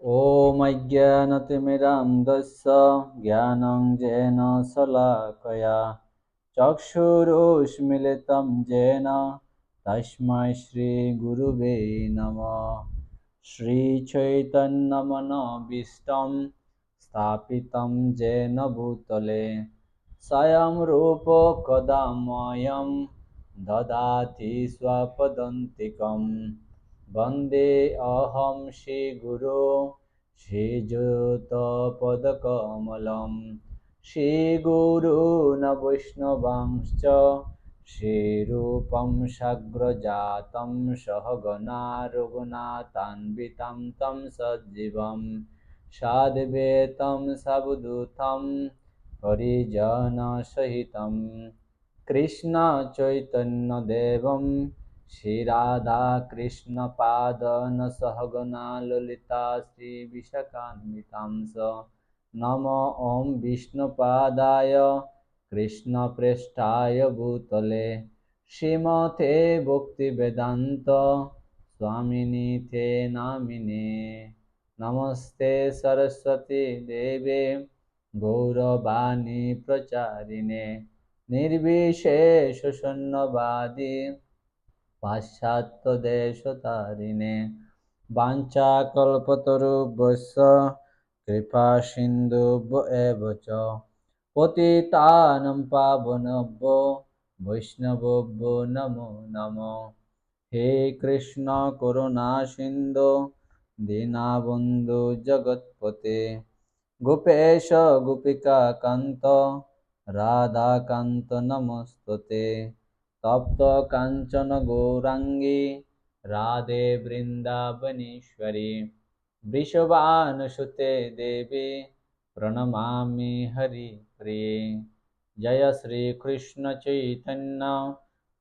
ॐ अज्ञानतिमिरान्धस्य ज्ञानञ्जनेन शलाकया चक्षुरुन्मीलितं येन तस्मै श्रीगुरुवे नमः। श्रीचैतन्यमनोभीष्टं स्थापितं येन भूतले स्वयं रूपो कदा मह्यं ददाति स्वपदान्तिकम्। वन्दे अहं श्रीगुरो श्रीयुतपदकमलं श्रीगुरून् वैष्णवांश्च श्रीरूपं साग्रजातं सहगणा रघुनाथान्वितं तं सजीवं साद्वैतं सावधूतं परिजनसहितं कृष्णचैतन्यदेवं श्रीराधाकृष्णपादान् सहगणा ललिता श्रीविशाखान्वितांश्च नमो ॐ विष्णुपादाय कृष्णप्रेष्ठाय भूतले श्रीमते भक्तिवेदान्त स्वामिनिते नामिने। नमस्ते सरस्वती देवे गौरवाणी प्रचारिणे निर्विशेष शून्यवादी पाश्चात्यदेशतारिणे वाञ्छाकल्पतरुभ्यश्च कृपासिन्धुभ्य एव च पतितानं पावनेभ्यो वैष्णवेभ्यो नमो नमः। हे कृष्ण करुणा सिन्धु दीनबन्धु जगत्पते गोपेश गोपिकान्त राधाकान्त नमस्तुते। तप्त कांचन गौरांगी राधे वृंदावनेश्वरी वृषभानुसुते देवी प्रणमामि हरिप्रिये। जय श्री कृष्ण चैतन्य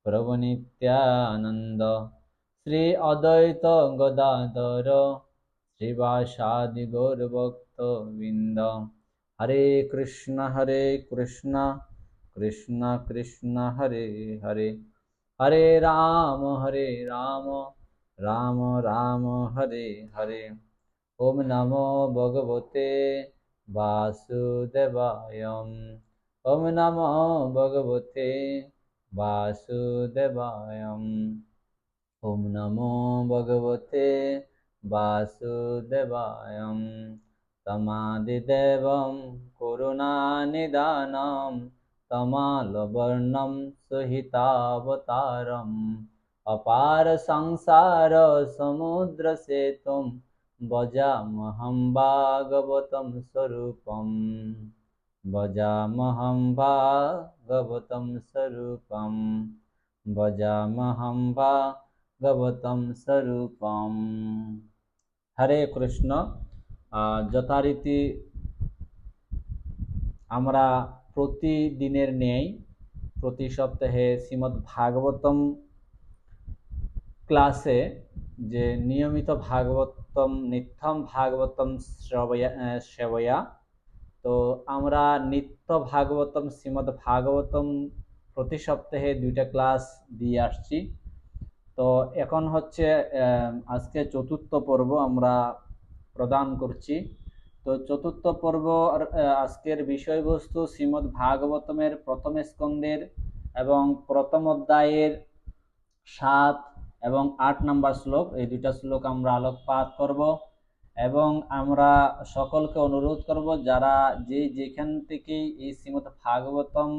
प्रभु नित्यानंद श्री अद्वैत गदाधर श्रीवासादि गौरभक्तवृंद। हरे कृष्ण कृष्ण कृष्ण हरे हरे हरे राम राम राम हरे हरे। ओम नमो भगवते वासुदेवाय। ओम नमो भगवते वासुदेवाय। ओम नमो भगवते वासुदेवाय। तमादिदेवं करुणानिधानं तमालवर्णं सुहितावतारम् अपार संसार समुद्र सेतुं भजामहं भागवतं स्वरूपम् भजामहं भागवतं स्वरूपम् भजामहं भागवतं स्वरूपम्। हरे कृष्ण। যথারীতি আমরা প্রতিদিনের ন্যায় প্রতি সপ্তাহে শ্রীমদ্ ভাগবতম ক্লাসে যে নিয়মিত ভাগবতম নিত্যম ভাগবতম সেবয়া, তো আমরা নিত্য ভাগবতম শ্রীমদ্ ভাগবতম প্রতি সপ্তাহে 2টা ক্লাস দিয়ে আসছি। তো এখন হচ্ছে আজকে চতুর্থ পর্ব আমরা প্রদান করছি। তো চতুর্থ পর্ব আজকের বিষয়বস্তু শ্রীমদ্ ভাগবতমের প্রথম স্কন্ধের এবং প্রথম অধ্যায়ের 7 এবং 8 নম্বর শ্লোক, এই 2টা শ্লোক আমরা আলোকপাত করব এবং আমরা সকলকে অনুরোধ করব যারা যেখান থেকেই এই শ্রীমদ্ ভাগবতম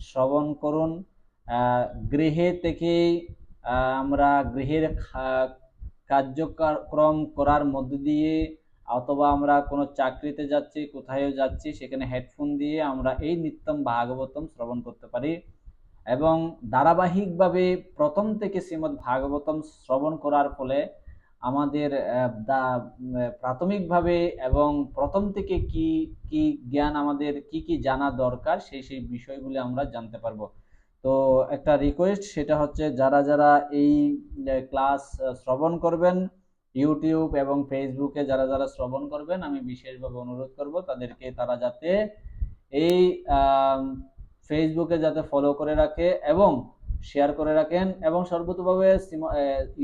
শ্রবণ করুন, গৃহে থেকেই আমরা গৃহের কার্যক্রম করার মধ্য দিয়ে অথবা আমরা কোনো চাকরিতে যাচ্ছি, কোথায় যাচ্ছি, সেখানে হেডফোন দিয়ে আমরা এই নিত্যম ভাগবতম শ্রবণ করতে পারি এবং ধারাবাহিকভাবে প্রথম থেকে শ্রীমদ্ ভাগবতম শ্রবণ করার ফলে আমাদের প্রাথমিকভাবে এবং প্রথম থেকে কি কি জ্ঞান আমাদের কি জানা দরকার সেই বিষয়গুলি আমরা জানতে পারবো। তো একটা রিকোয়েস্ট, সেটা হচ্ছে যারা যারা এই ক্লাস শ্রবণ করবেন ইউটিউব এবং ফেসবুকে যারা যারা শ্রবণ করবেন, আমি বিশেষভাবে অনুরোধ করব তাদেরকে তারা যাতে এই ফেসবুকে যাতে ফলো করে রাখে এবং শেয়ার করে রাখেন এবং সর্বতোভাবে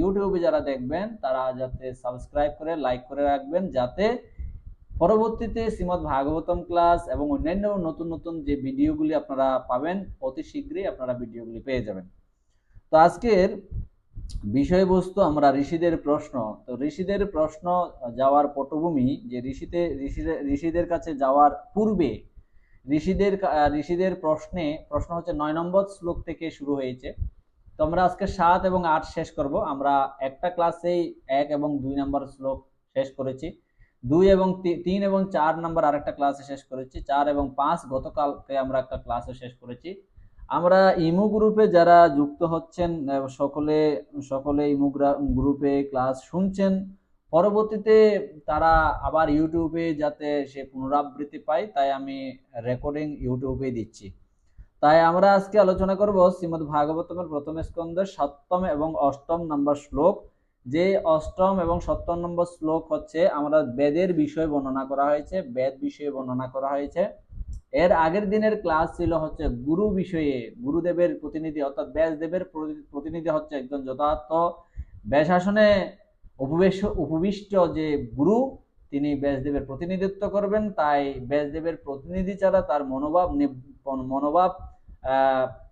ইউটিউবে যারা দেখবেন তারা যাতে সাবস্ক্রাইব করে লাইক করে রাখবেন, যাতে পরবর্তীতে শ্রীমদ্ ভাগবতম ক্লাস এবং অন্যান্য নতুন নতুন যে ভিডিওগুলি আপনারা পাবেন অতি শীঘ্রই আপনারা ভিডিওগুলি পেয়ে যাবেন। তো আজকের বিষয়বস্তু আমরা ঋষিদের প্রশ্ন। তো ঋষিদের প্রশ্ন যাওয়ার পটভূমি যে ঋষিদের কাছে যাওয়ার পূর্বে ঋষিদের প্রশ্ন হচ্ছে 9 নম্বর শ্লোক থেকে শুরু হয়েছে। তো আমরা আজকে 7 এবং 8 শেষ করব। আমরা একটা ক্লাসেই 1 এবং 2 নম্বর শ্লোক শেষ করেছি, 2 এবং 3 এবং 4 নম্বর আরেকটা ক্লাসে শেষ করেছি, 4 এবং 5 গতকালকে আমরা একটা ক্লাসে শেষ করেছি। আমরা ইমু গ্রুপে যারা যুক্ত হচ্ছেন সকলে ইমু গ্রুপে ক্লাস শুনছেন, পরবর্তীতে তারা আবার ইউটিউবে যাতে সে পুনরাবৃত্তি পায় তাই আমি রেকর্ডিং ইউটিউবে দিচ্ছি। তাই আমরা আজকে আলোচনা করব শ্রীমদ্ ভাগবতমের প্রথম স্কন্ধের 7ম এবং 8ম নম্বর শ্লোক। যে 8ম এবং 7ম নম্বর শ্লোক হচ্ছে আমরা বেদের বিষয় বর্ণনা করা হয়েছে, বেদ বিষয়ে বর্ণনা করা হয়েছে। এর আগের দিনের ক্লাস ছিল হচ্ছে গুরু বিষয়ে, গুরুদেবের প্রতিনিধি অর্থাৎ ব্যাসদেবের প্রতিনিধি হচ্ছে একজন যথার্থ ব্যাসাসনে উপবিষ্ট যে গুরু, তিনি ব্যাসদেবের প্রতিনিধিত্ব করবেন। তাই ব্যাসদেবের প্রতিনিধি ছাড়া তার মনোভাব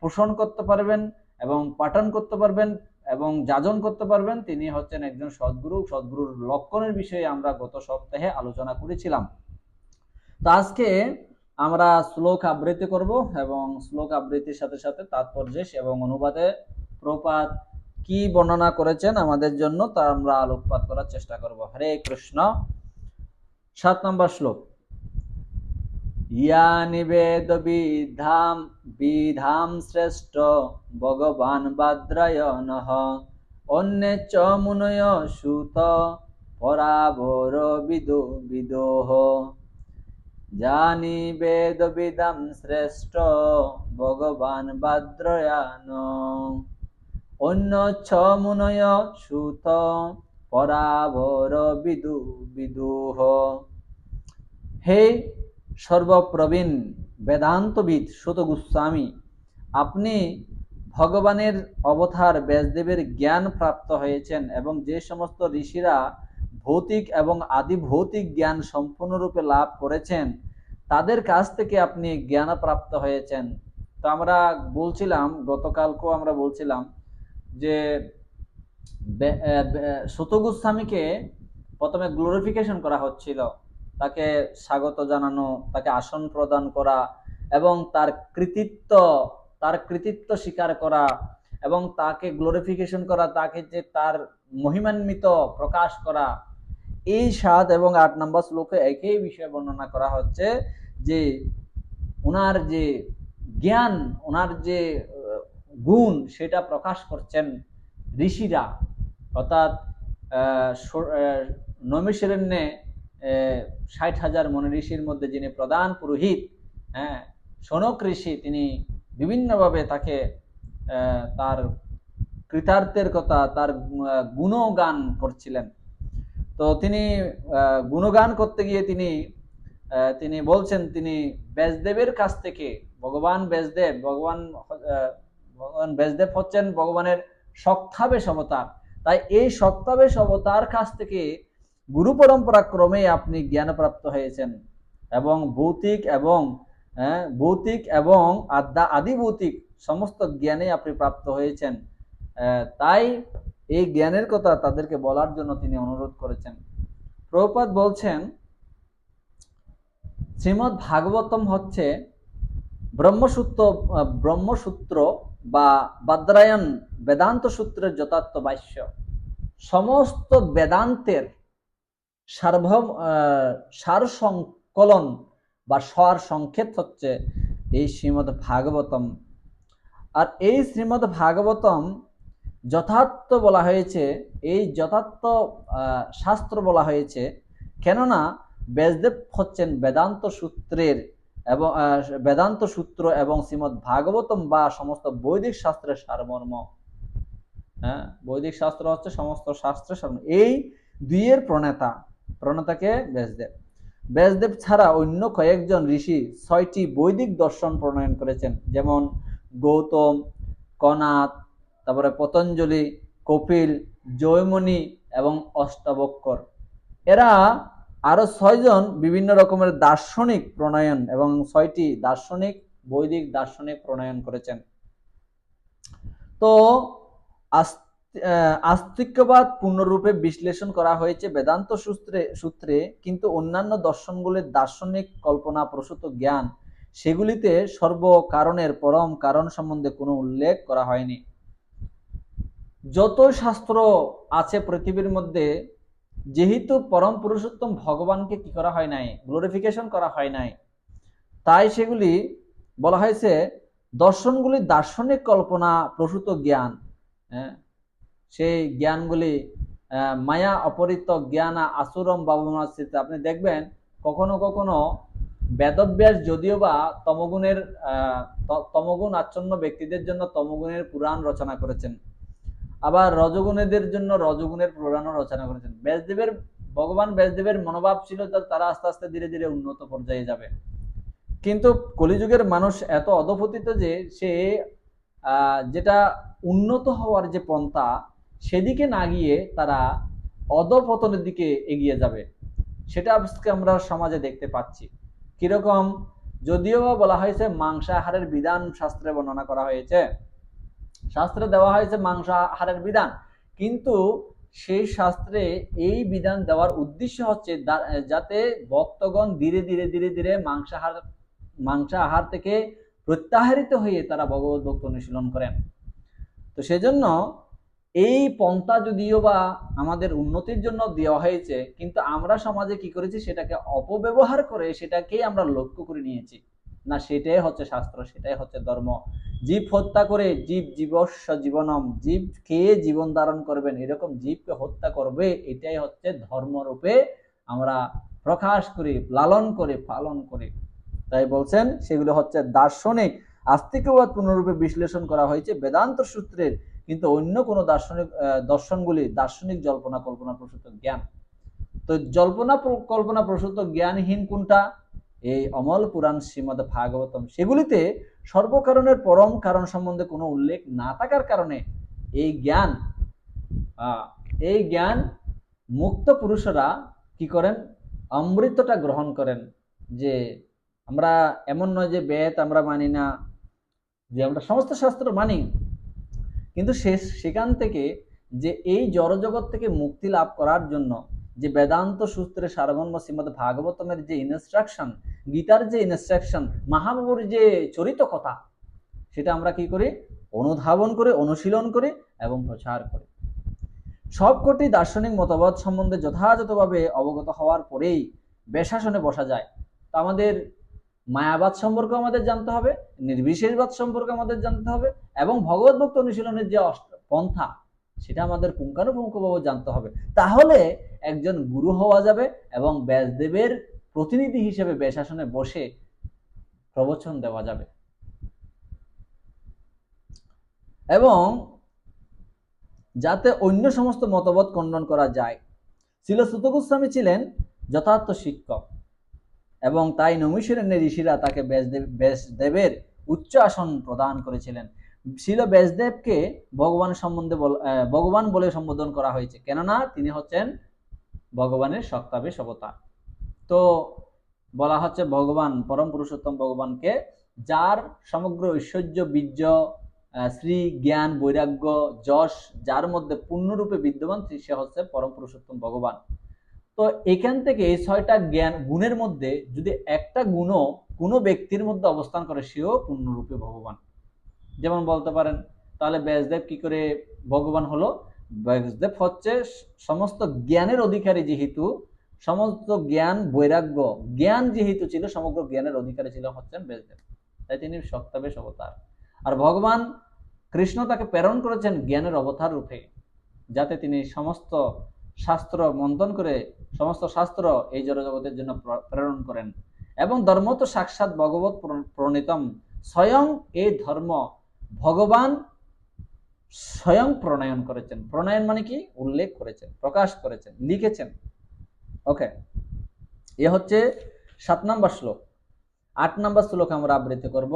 পোষণ করতে পারবেন এবং পাঠন করতে পারবেন এবং যাজন করতে পারবেন, তিনি হচ্ছেন একজন সদ্গুরু। সদ্গুরুর লক্ষণের বিষয়ে আমরা গত সপ্তাহে আলোচনা করেছিলাম। তো আজকে আমরা শ্লোক আবৃত্তি করব এবং শ্লোক আবৃত্তির সাথে সাথে তাৎপর্য এবং অনুবাদে প্রপাত কি বর্ণনা করেছেন আমাদের জন্য তা আমরা আলোকপাত করার চেষ্টা করব। হরে কৃষ্ণ। 7 নম্বর শ্লোক। ইয়া নিবেদ বিধাম শ্রেষ্ঠ ভগবান বাদ্রায়ণঃ অন্যে চ মুনয় সুত পরাবর বিদোহ। জানি বেদ বিদাম শ্রেষ্ঠ ভগবান বাদ্রয়ান অন্য ছ মুনয় সুত পরাবর বিদুহ। হে সর্বপ্রবীণ বেদান্তবিদ সুত গোস্বামী, আপনি ভগবানের অবতার ব্যাসদেবের জ্ঞান প্রাপ্ত হয়েছেন এবং যে সমস্ত ঋষিরা ভৌতিক এবং আদি ভৌতিক জ্ঞান সম্পূর্ণরূপে লাভ করেছেন তাদের কাছ থেকে আপনি জ্ঞান প্রাপ্ত হয়েছেন। তো আমরা বলছিলাম, গতকালকেও আমরা বলছিলাম যে সুত গোস্বামীকে প্রথমে গ্লোরিফিকেশন করা হচ্ছিল, তাকে স্বাগত জানানো, তাকে আসন প্রদান করা এবং তার কৃতিত্ব স্বীকার করা এবং তাকে গ্লোরিফিকেশন করা, তাকে যে তার মহিমান্বিত প্রকাশ করা। এই 7 এবং 8 নম্বর শ্লোকে একই বিষয় বর্ণনা করা হচ্ছে যে ওনার যে জ্ঞান, ওনার যে গুণ সেটা প্রকাশ করছেন ঋষিরা, অর্থাৎ নৈমিষারণ্যে 60,000 মনি ঋষির মধ্যে যিনি প্রধান পুরোহিত, শৌনক ঋষি, তিনি বিভিন্নভাবে তাকে তার কৃতার্থের কথা, তার গুণগান করছিলেন। তো তিনি গুণগান করতে গিয়ে তিনি বলছেন তিনি ব্যাসদেবের কাছ থেকে, ভগবান ব্যাসদেব হচ্ছেন ভগবানের সক্তাবেশ অবতার। তাই এই সক্তাবেশ অবতার কাছ থেকে গুরু পরম্পরা ক্রমে আপনি জ্ঞানপ্রাপ্ত হয়েছেন এবং ভৌতিক এবং আদি ভৌতিক সমস্ত জ্ঞানে আপনি প্রাপ্ত হয়েছেন। তাই এই জ্ঞানের কথা তাদেরকে বলার জন্য তিনি অনুরোধ করেছেন। প্রভুপাদ বলছেন শ্রীমদ্ ভাগবতম হচ্ছে ব্রহ্মসূত্র বা বাদ্রায়ণ বেদান্ত সূত্রের যথার্থ ভাষ্য। সমস্ত বেদান্তের সার সংকলন বা সার সংক্ষেপ হচ্ছে এই শ্রীমদ্ ভাগবতম। আর এই শ্রীমদ্ ভাগবতম যথার্থ বলা হয়েছে, এই যথার্থ শাস্ত্র বলা হয়েছে, কেননা ব্যাসদেব হচ্ছেন বেদান্ত সূত্র এবং শ্রীমদ্ ভাগবতম বা সমস্ত বৈদিক শাস্ত্রের সারমর্ম। বৈদিক শাস্ত্র হচ্ছে সমস্ত শাস্ত্রের সারমর্ম। এই দুইয়ের প্রণেতাকে ব্যাসদেব ছাড়া অন্য কয়েকজন ঋষি 6টি বৈদিক দর্শন প্রণয়ন করেছেন, যেমন গৌতম, কনাদ, তারপরে পতঞ্জলি, কপিল, জয়মণি এবং অষ্টাবক্কর। এরা আরো 6জন বিভিন্ন রকমের দার্শনিক প্রণয়ন এবং 6টি দার্শনিক বৈদিক দার্শনিক প্রণয়ন করেছেন। তো আস্তিক্যবাদ পূর্ণরূপে বিশ্লেষণ করা হয়েছে বেদান্ত সূত্রে, কিন্তু অন্যান্য দর্শনগুলির দার্শনিক কল্পনা প্রসূত জ্ঞান, সেগুলিতে সর্বকারণের পরম কারণ সম্বন্ধে কোনো উল্লেখ করা হয়নি। যত শাস্ত্র আছে পৃথিবীর মধ্যে, যেহেতু পরম পুরুষোত্তম ভগবানকে কি করা হয় নাই, গ্লোরিফিকেশন করা হয় নাই, তাই সেগুলি বলা হয়েছে দর্শনগুলি দার্শনিক কল্পনা প্রসূত জ্ঞান। সেই জ্ঞানগুলি মায়া অপরিত জ্ঞান আসুরম বাবুমাশ্রিত। আপনি দেখবেন কখনো কখনো বেদব্যাস যদিও বা তমগুণ আচ্ছন্ন ব্যক্তিদের জন্য তমগুণের পুরাণ রচনা করেছেন, আবার রজগুণীদের জন্য রজগুণের পুরাণও রচনা করেছেন। ভগবান ব্যাসদেবের মনোভাব ছিল তারা আস্তে আস্তে ধীরে ধীরে উন্নত পর্যায়ে যাবে, কিন্তু কলিযুগের মানুষ এত অধপতিত যে সে যেটা উন্নত হওয়ার যে পন্থা সেদিকে না গিয়ে তারা অধপতনের দিকে এগিয়ে যাবে। সেটা আজকে আমরা সমাজে দেখতে পাচ্ছি। কিরকম, যদিও বলা হয়েছে মাংসাহারের বিধান শাস্ত্রে বর্ণনা করা হয়েছে, শাস্ত্রে দেওয়া হয়েছে মাংসাহারের বিধান, কিন্তু সেই শাস্ত্রে এই বিধান দেওয়ার উদ্দেশ্য হচ্ছে যাতে ভক্তগণ ধীরে ধীরে ধীরে ধীরে মাংসাহার থেকে প্রত্যাহারিত হয়ে তারা ভগবত ভক্ত অনুশীলন করেন। তো সেজন্য এই পন্থা যদিও বা আমাদের উন্নতির জন্য দেওয়া হয়েছে, কিন্তু আমরা সমাজে কি করেছি, সেটাকে অপব্যবহার করে সেটাকেই আমরা লক্ষ্য করে নিয়েছি। না, সেটাই হচ্ছে শাস্ত্র, সেটাই হচ্ছে ধর্ম। জীব হত্যা করে জীব জীবস্য জীবনম, জীব খেয়ে জীবন ধারণ করবেন, এরকম জীবকে হত্যা করবে, এটাই হচ্ছে ধর্মরূপে আমরা প্রকাশ করি, লালন করে পালন করি। তাই বলছেন সেগুলো হচ্ছে দার্শনিক আস্তিকবাদ পূর্ণরূপে বিশ্লেষণ করা হয়েছে বেদান্ত সূত্রের, কিন্তু অন্য কোন দর্শনগুলি দার্শনিক জল্পনা কল্পনা প্রসূত জ্ঞান। তো জল্পনা কল্পনা প্রসূত জ্ঞানহীন কোনটা? এই অমল পুরাণ শ্রীমদ ভাগবতম। সেগুলিতে সর্বকারণের পরম কারণ সম্বন্ধে কোনো উল্লেখ না থাকার কারণে এই জ্ঞান মুক্ত পুরুষরা কি করেন, অমৃতটা গ্রহণ করেন। যে আমরা এমন নয় যে বেদ আমরা মানি না, যে আমরা সমস্ত শাস্ত্র মানি, কিন্তু সেখান থেকে যে এই জড়জগৎ থেকে মুক্তি লাভ করার জন্য যে বেদান্ত সূত্রের সারমর্ম শ্রীমদ ভাগবতমের যে ইনস্ট্রাকশন, গীতার যে ইনস্ট্রাকশন, মহাপ্রভুর যে চরিত কথা, সেটা আমরা কি করি, অনুধাবন করে অনুশীলন করি এবং প্রচার করি। সবকটি দার্শনিক মতবাদ সম্বন্ধে যথাযথভাবে অবগত হওয়ার পরেই বেশাসনে বসা যায়। তা আমাদের মায়াবাদ সম্পর্কে আমাদের জানতে হবে, নির্বিশেষবাদ সম্পর্কে আমাদের জানতে হবে, এবং ভগবত ভক্ত অনুশীলনের যে পন্থা সেটা আমাদের পুঙ্খানুপুঙ্খভাবে জানতে হবে। তাহলে একজন গুরু হওয়া যাবে এবং ব্যাসদেবের প্রতিনিধি হিসেবে বেশাসনে বসে প্রবচন দেওয়া যাবে। এবং যাতে অন্য সমস্ত মতবাদ খণ্ডন করা যায়। শ্রীল সূত গোস্বামী ছিলেন যথার্থ শিক্ষক, এবং তাই নৈমিষারণ্যের ঋষিরা তাকে ব্যাসদেবের উচ্চ আসন প্রদান করেছিলেন। শ্রীল ব্যাসদেবকে ভগবান বলে সম্বোধন করা হয়েছে, কেননা তিনি হচ্ছেন ভগবানের সপ্তাবেশ অবতার। তো বলা হচ্ছে ভগবান পরম পুরুষোত্তম ভগবানকে, যার সমগ্র ঐশ্বর্য বীর্য শ্রী জ্ঞান বৈরাগ্য যশ যার মধ্যে পূর্ণরূপে বিদ্যমান, সে হচ্ছে পরম পুরুষোত্তম ভগবান। তো এখান থেকে এই 6টা জ্ঞান গুণের মধ্যে যদি একটা গুণও কোনো ব্যক্তির মধ্যে অবস্থান করে, সেও পূর্ণরূপে ভগবান। যেমন বলতে পারেন তাহলে ব্যাসদেব কি করে ভগবান হলো? ব্যাসদেব হচ্ছে সমস্ত জ্ঞানের অধিকারী, যেহেতু সমস্ত জ্ঞান বৈরাগ্য জ্ঞান যেহেতু ছিল, সমগ্র জ্ঞানের অধিকারী ছিল হচ্ছেন ব্যাসদেব, তাই তিনি সপ্তাবেশ অবতার। আর ভগবান কৃষ্ণ তাকে প্রেরণ করেছেন জ্ঞানের অবতার রূপে, যাতে তিনি সমস্ত শাস্ত্র মন্থন করে সমস্ত শাস্ত্র এই জড়জগতের জন্য প্রেরণ করেন। এবং ধর্ম তো সাক্ষাৎ ভগবত প্রণীতম, স্বয়ং এই ধর্ম ভগবান স্বয়ং প্রণয়ন করেছেন। প্রণয়ন মানে কি? উল্লেখ করেছেন, প্রকাশ করেছেন, লিখেছেন। ওকে, এ হচ্ছে 7 নম্বর শ্লোক। 8 নম্বর শ্লোক আমরা আবৃত্তি করব।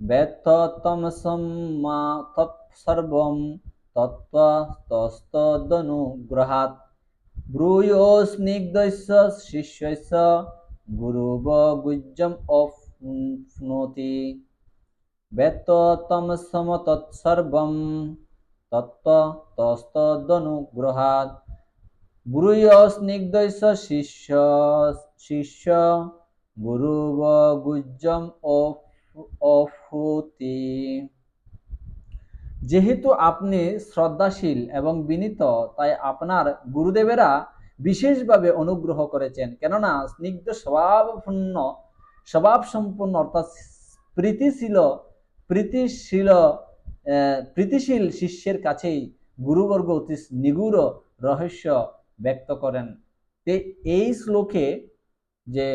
ব্যত্যতমসমা তৎসর্বম তত্ত্বতস্তদনুগ্রহাৎ ব্রূয়ো স্নিগ্ধস্য শিষ্যস্য গুরুবগুজ্জম অপ্নুতি। ব্যত্যতমসম তৎসর্বম তত্ত্বতস্তদনুগ্রহাৎ ব্রূয়ো স্নিগ্ধস্য শিষ্য গুরুবগুজ্জম অপ্নুতি। যেহেতু আপনি শ্রদ্ধাশীল এবং বিনীত, তাই আপনার গুরুদেবেরা বিশেষভাবে অনুগ্রহ করেছেন, কেননা স্নিগ্ধ স্বভাব সম্পন্ন অর্থাৎ প্রীতিশীল শিষ্যের কাছেই গুরুবর্গ অতি নিগূঢ় রহস্য ব্যক্ত করেন। এই শ্লোকে যে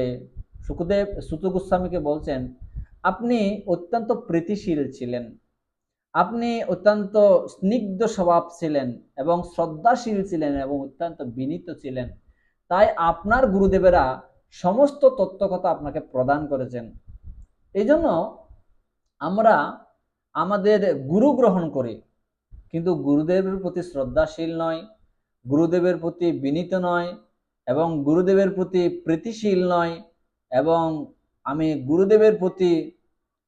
সুত গোস্বামীকে বলছেন, আপনি অত্যন্ত প্রীতিশীল ছিলেন, আপনি অত্যন্ত স্নিগ্ধ স্বভাব ছিলেন এবং শ্রদ্ধাশীল ছিলেন এবং অত্যন্ত বিনীত ছিলেন, তাই আপনার গুরুদেবেরা সমস্ত তত্ত্বকথা আপনাকে প্রদান করেছেন। এই জন্য আমরা আমাদের গুরু গ্রহণ করি, কিন্তু গুরুদেবের প্রতি শ্রদ্ধাশীল নয়, গুরুদেবের প্রতি বিনীত নয় এবং গুরুদেবের প্রতি প্রীতিশীল নয়, এবং গুরুদেবের প্রতি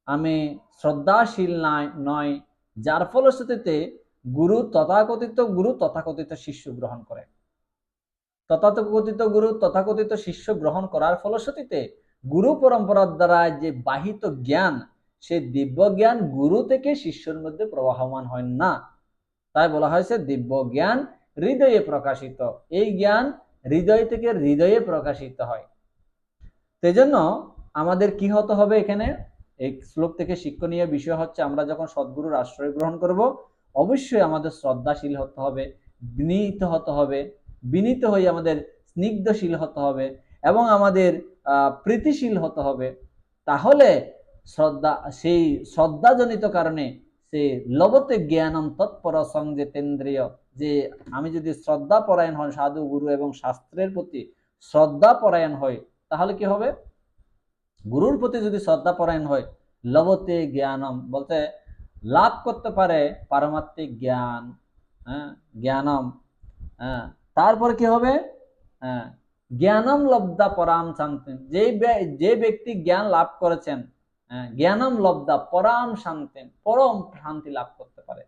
আমি শ্রদ্ধাশীল নয়, যার ফলশ্রুতিতে তথাকথিত শিষ্য গ্রহণ করে। তথাকথিত গুরু তথাকথিত শিষ্য গ্রহণ করার ফলশ্রুতিতে গুরু পরম্পরার দ্বারা যে বাহিত জ্ঞান, সে দিব্য জ্ঞান গুরু থেকে শিষ্যের মধ্যে প্রবাহমান হয় না। তাই বলা হয়েছে দিব্য জ্ঞান হৃদয়ে প্রকাশিত। এই জ্ঞান হৃদয় থেকে হৃদয়ে প্রকাশিত হয়। সেজন্য আমাদের কি হতে হবে, এখানে এই শ্লোক থেকে শিক্ষণীয় বিষয় হচ্ছে, আমরা যখন সদ্গুরুর আশ্রয় গ্রহণ করব, অবশ্যই আমাদের শ্রদ্ধাশীল হতে হবে, বিনীত হতে হবে, বিনীত হয়ে আমাদের স্নিগ্ধশীল হতে হবে এবং আমাদের প্রীতিশীল হতে হবে। তাহলে সেই শ্রদ্ধাজনিত কারণে সে লবতে জ্ঞানম তৎপর সংযতেন্দ্রিয়, যে আমি যদি শ্রদ্ধা পরায়ণ হই সাধু গুরু এবং শাস্ত্রের প্রতি শ্রদ্ধা পরায়ণ হয়, তাহলে কি হবে, গুরুর প্রতি যদি শ্রদ্ধা পরায়ণ হয়, লবতে জ্ঞানম বলতে লাভ করতে পারে পারমাত্মিক জ্ঞান, জ্ঞানম, তারপর কি হবে, জ্ঞানম লব্ধা পরাম শান্তি, যে ব্যক্তি জ্ঞান লাভ করেছেন, জ্ঞানম লব্ধা পরাম শান্তি, পরম শান্তি লাভ করতে পারে,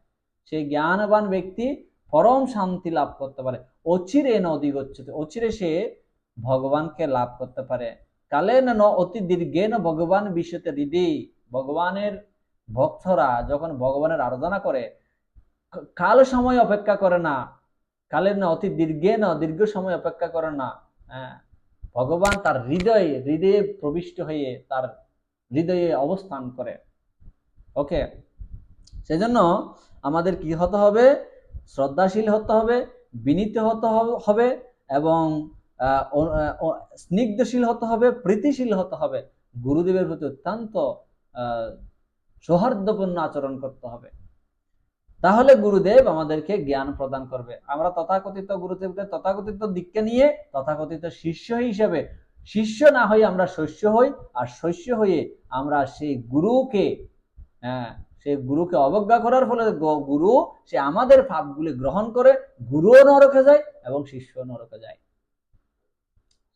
সেই জ্ঞানবান ব্যক্তি পরম শান্তি লাভ করতে পারে, অচিরে ন অধিগচ্ছতে, অচিরে সে ভগবানকে লাভ করতে পারে। কালেন ন অতি দীর্ঘেন ভগবান বিশ্বতে হৃদি, ভগবানের ভক্তরা যখন ভগবানের আরাধনা করে, কাল সময় অপেক্ষা করে না, কালের না অতি দীর্ঘ সময় অপেক্ষা করে না, ভগবান তার হৃদয়ে প্রবিষ্ট হয়ে তার হৃদয়ে অবস্থান করে। ওকে, সেজন্য আমাদের কি হতে হবে, শ্রদ্ধাশীল হতে হবে, বিনীত হতে হবে এবং স্নিগ্ধশীল হতে হবে, প্রীতিশীল হতে হবে, গুরুদেবের প্রতি অত্যন্ত সৌহার্দ্যপূর্ণ আচরণ করতে হবে। তাহলে গুরুদেব আমাদেরকে জ্ঞান প্রদান করবে। আমরা তথাকথিত গুরুদেবকে তথাকথিত দীক্ষা নিয়ে তথাকথিত শিষ্য হিসেবে, শিষ্য না হয়ে আমরা শৈষ্য হই, আর শৈষ্য হয়ে আমরা সেই গুরুকে অবজ্ঞা করার ফলে গুরু সে আমাদের পাপগুলি গ্রহণ করে, গুরুও নরকে যায় এবং শিষ্য নরকে যায়।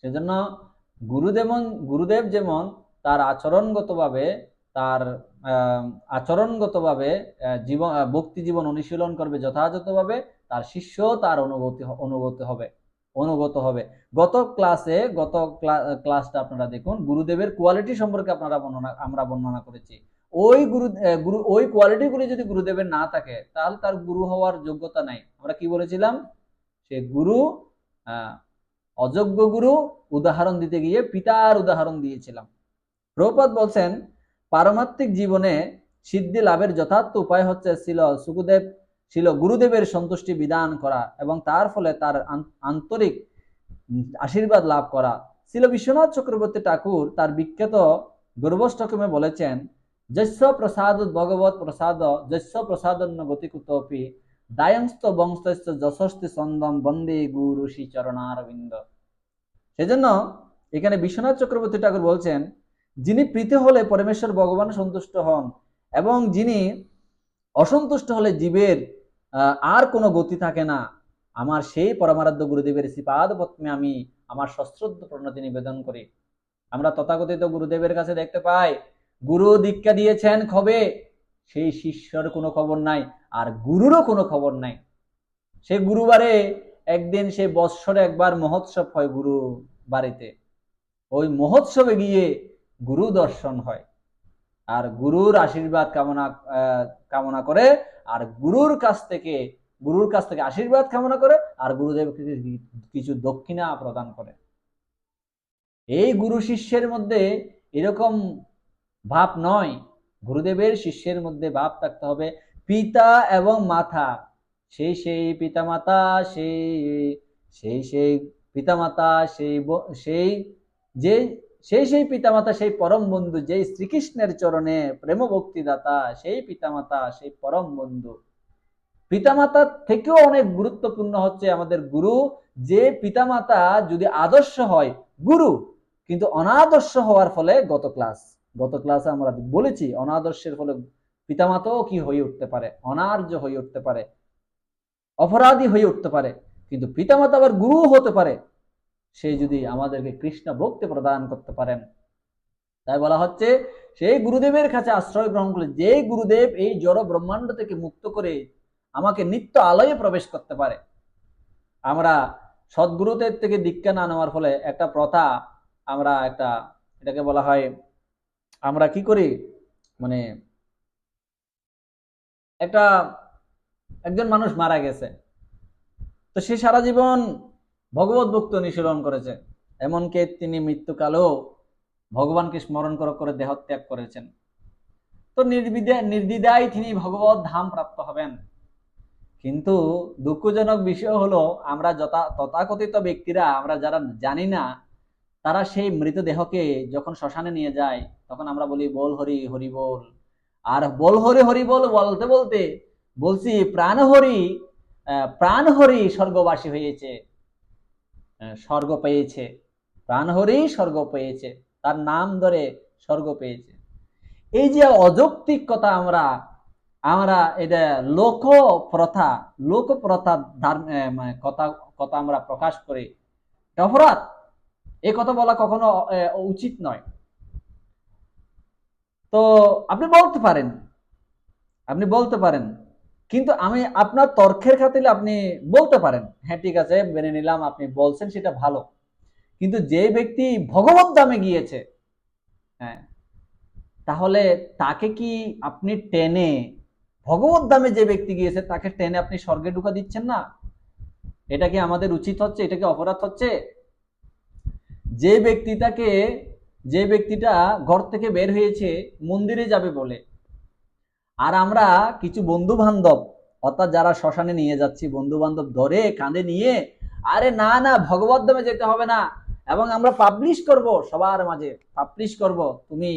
সেজন্য গুরুদেব যেমন তার আচরণগতভাবে ভক্তি জীবন অনুশীলন করবে যথাযথভাবে, তার শিষ্য তার অনুগত হবে। গত ক্লাসটা আপনারা দেখুন, গুরুদেবের কোয়ালিটি সম্পর্কে আমরা বর্ণনা করেছি। ওই কোয়ালিটিগুলি যদি গুরুদেবের না থাকে, তাহলে তার গুরু হওয়ার যোগ্যতা নাই। আমরা কি বলেছিলাম, সে গুরু অযোগ্য গুরু উদাহরণ দিতে গিয়ে পিতার উদাহরণ দিয়েছিলাম। প্রভুপাদ বলছেন, পারমাত্মিক জীবনে সিদ্ধি লাভের যথার্থ উপায় হচ্ছে ছিল গুরুদেবের সন্তুষ্টি বিধান করা এবং তার ফলে তার আন্তরিক আশীর্বাদ লাভ করা। ছিল বিশ্বনাথ চক্রবর্তী ঠাকুর তার বিখ্যাত গর্ভষ্টকমে বলেছেন, যস্য প্রসাদ ভগবত প্রসাদ যস্য প্রসাদন্য গতিকুতপি দায়ংস্ত বংশস্য যশস্তি সন্দম বন্দে গুরু শ্রী চরণারবিন্দ। সেজন্য এখানে বিশ্বনাথ চক্রবর্তী ঠাকুর বলছেন, যিনি প্রীত হলে পরমেশ্বর ভগবান সন্তুষ্ট হন এবং যিনি অসন্তুষ্ট হলে জীবের আর কোনো গতি থাকে না, আমার সেই পরমারাধ্য গুরুদেবের শ্রীপাদ পদ্মে আমি আমার সশ্রদ্ধ প্রণতি নিবেদন করি। আমরা তথাকথিত গুরুদেবের কাছে দেখতে পাই, গুরু দীক্ষা দিয়েছেন কবে, সেই শিষ্যর কোনো খবর নাই, আর গুরুরও কোনো খবর নাই। সে গুরুবারে একদিন, সে বৎসরে একবার মহোৎসব হয় গুরু বাড়িতে, ওই মহোৎসবে গিয়ে গুরু দর্শন হয়, আর গুরুর আশীর্বাদ কামনা করে, আর গুরুর কাছ থেকে আশীর্বাদ কামনা করে, আর গুরুদেবকে কিছু দক্ষিণা প্রদান করে। এই গুরু শিষ্যের মধ্যে এরকম ভাব নয়, গুরুদেবের শিষ্যের মধ্যে ভাব থাকতে হবে পিতা এবং মাতা, সেই পিতামাতা, সেই পিতামাতা, সেই পিতামাতা, সেই পরম বন্ধু, যেই শ্রীকৃষ্ণের চরণে প্রেম ভক্তিদাতা, সেই পিতামাতা, সেই পরম বন্ধু। পিতামাতার থেকেও অনেক গুরুত্বপূর্ণ হচ্ছে আমাদের গুরু। যে পিতামাতা যদি আদর্শ হয় গুরু, কিন্তু অনাদর্শ হওয়ার ফলে গত ক্লাসে আমরা বলেছি, অনাদর্শের ফলে পিতামাতাও কি হয়ে উঠতে পারে, অনার্য হয়ে উঠতে পারে, অপরাধী হয়ে উঠতে পারে। কিন্তু পিতামাতা আবার গুরু হতে পারে, সে যদি আমাদেরকে কৃষ্ণ ভক্তি প্রদান করতে পারেন। তাই বলা হচ্ছে, সেই গুরুদেবের কাছে আশ্রয় গ্রহণ করলে, যে গুরুদেব এই জড় ব্রহ্মাণ্ড থেকে মুক্ত করে আমাকে নিত্য আলয়ে প্রবেশ করতে পারে। আমরা সদ্গুরুদের থেকে দীক্ষা না নেওয়ার ফলে একটা প্রথা, এটাকে বলা হয়, আমরা কি করি, মানে একজন মানুষ মারা গেছে, তো সে সারা জীবন ভগবত ভক্ত অনুশীলন করেছে, এমনকি তিনি মৃত্যুকালেও ভগবানকে স্মরণ করে দেহত্যাগ করেছেন। তো নির্দ্বিধায় তিনি ভগবত ধাম প্রাপ্ত হবেন। কিন্তু দুঃখজনক বিষয় হলো, আমরা তথাকথিত ব্যক্তিরা, আমরা যারা জানি না, তারা সেই মৃতদেহকে যখন শ্মশানে নিয়ে যায়, তখন আমরা বলি বল হরি হরি বল, আর বল হরি হরি বল বলতে বলতে বলছি প্রাণ হরি স্বর্গবাসী হয়েছে, স্বর্গ পেয়েছে, প্রাণ হরি স্বর্গ পেয়েছে, তার নাম ধরে স্বর্গ পেয়েছে। এই যে অযৌক্তিক কথা, আমরা এটা লোক প্রথা কথা আমরা প্রকাশ করি, অপরাধ। এই কথা বলা কখনো উচিত নয়। তো আপনি বলতে পারেন, কিন্তু আমি আপনার তর্কের খাতিরে আপনি বলতে পারেন, হ্যাঁ ঠিক আছে মেনে নিলাম, আপনি বলছেন সেটা ভালো। কিন্তু যে ব্যক্তি ভগবত ধামে গিয়েছে, হ্যাঁ, তাহলে তাকে কি আপনি টেনে, ভগবত ধামে যে ব্যক্তি গিয়েছে তাকে টেনে আপনি স্বর্গে ঢুকা দিচ্ছেন না? এটা কি আমাদের উচিত হচ্ছে? এটা কি অপরাধ হচ্ছে? যে ব্যক্তিটা ঘর থেকে বের হয়েছে মন্দিরে যাবে বলে, আর আমরা কিছু বন্ধু বান্ধব, অর্থাৎ যারা শ্মশানে নিয়ে যাচ্ছি, বন্ধু বান্ধব ধরে কাঁধে নিয়ে, আরে না না ভগবত ধামে যেতে হবে না, এবং আমরা পাবলিশ করব, সবার মাঝে পাবলিশ করব, তুমি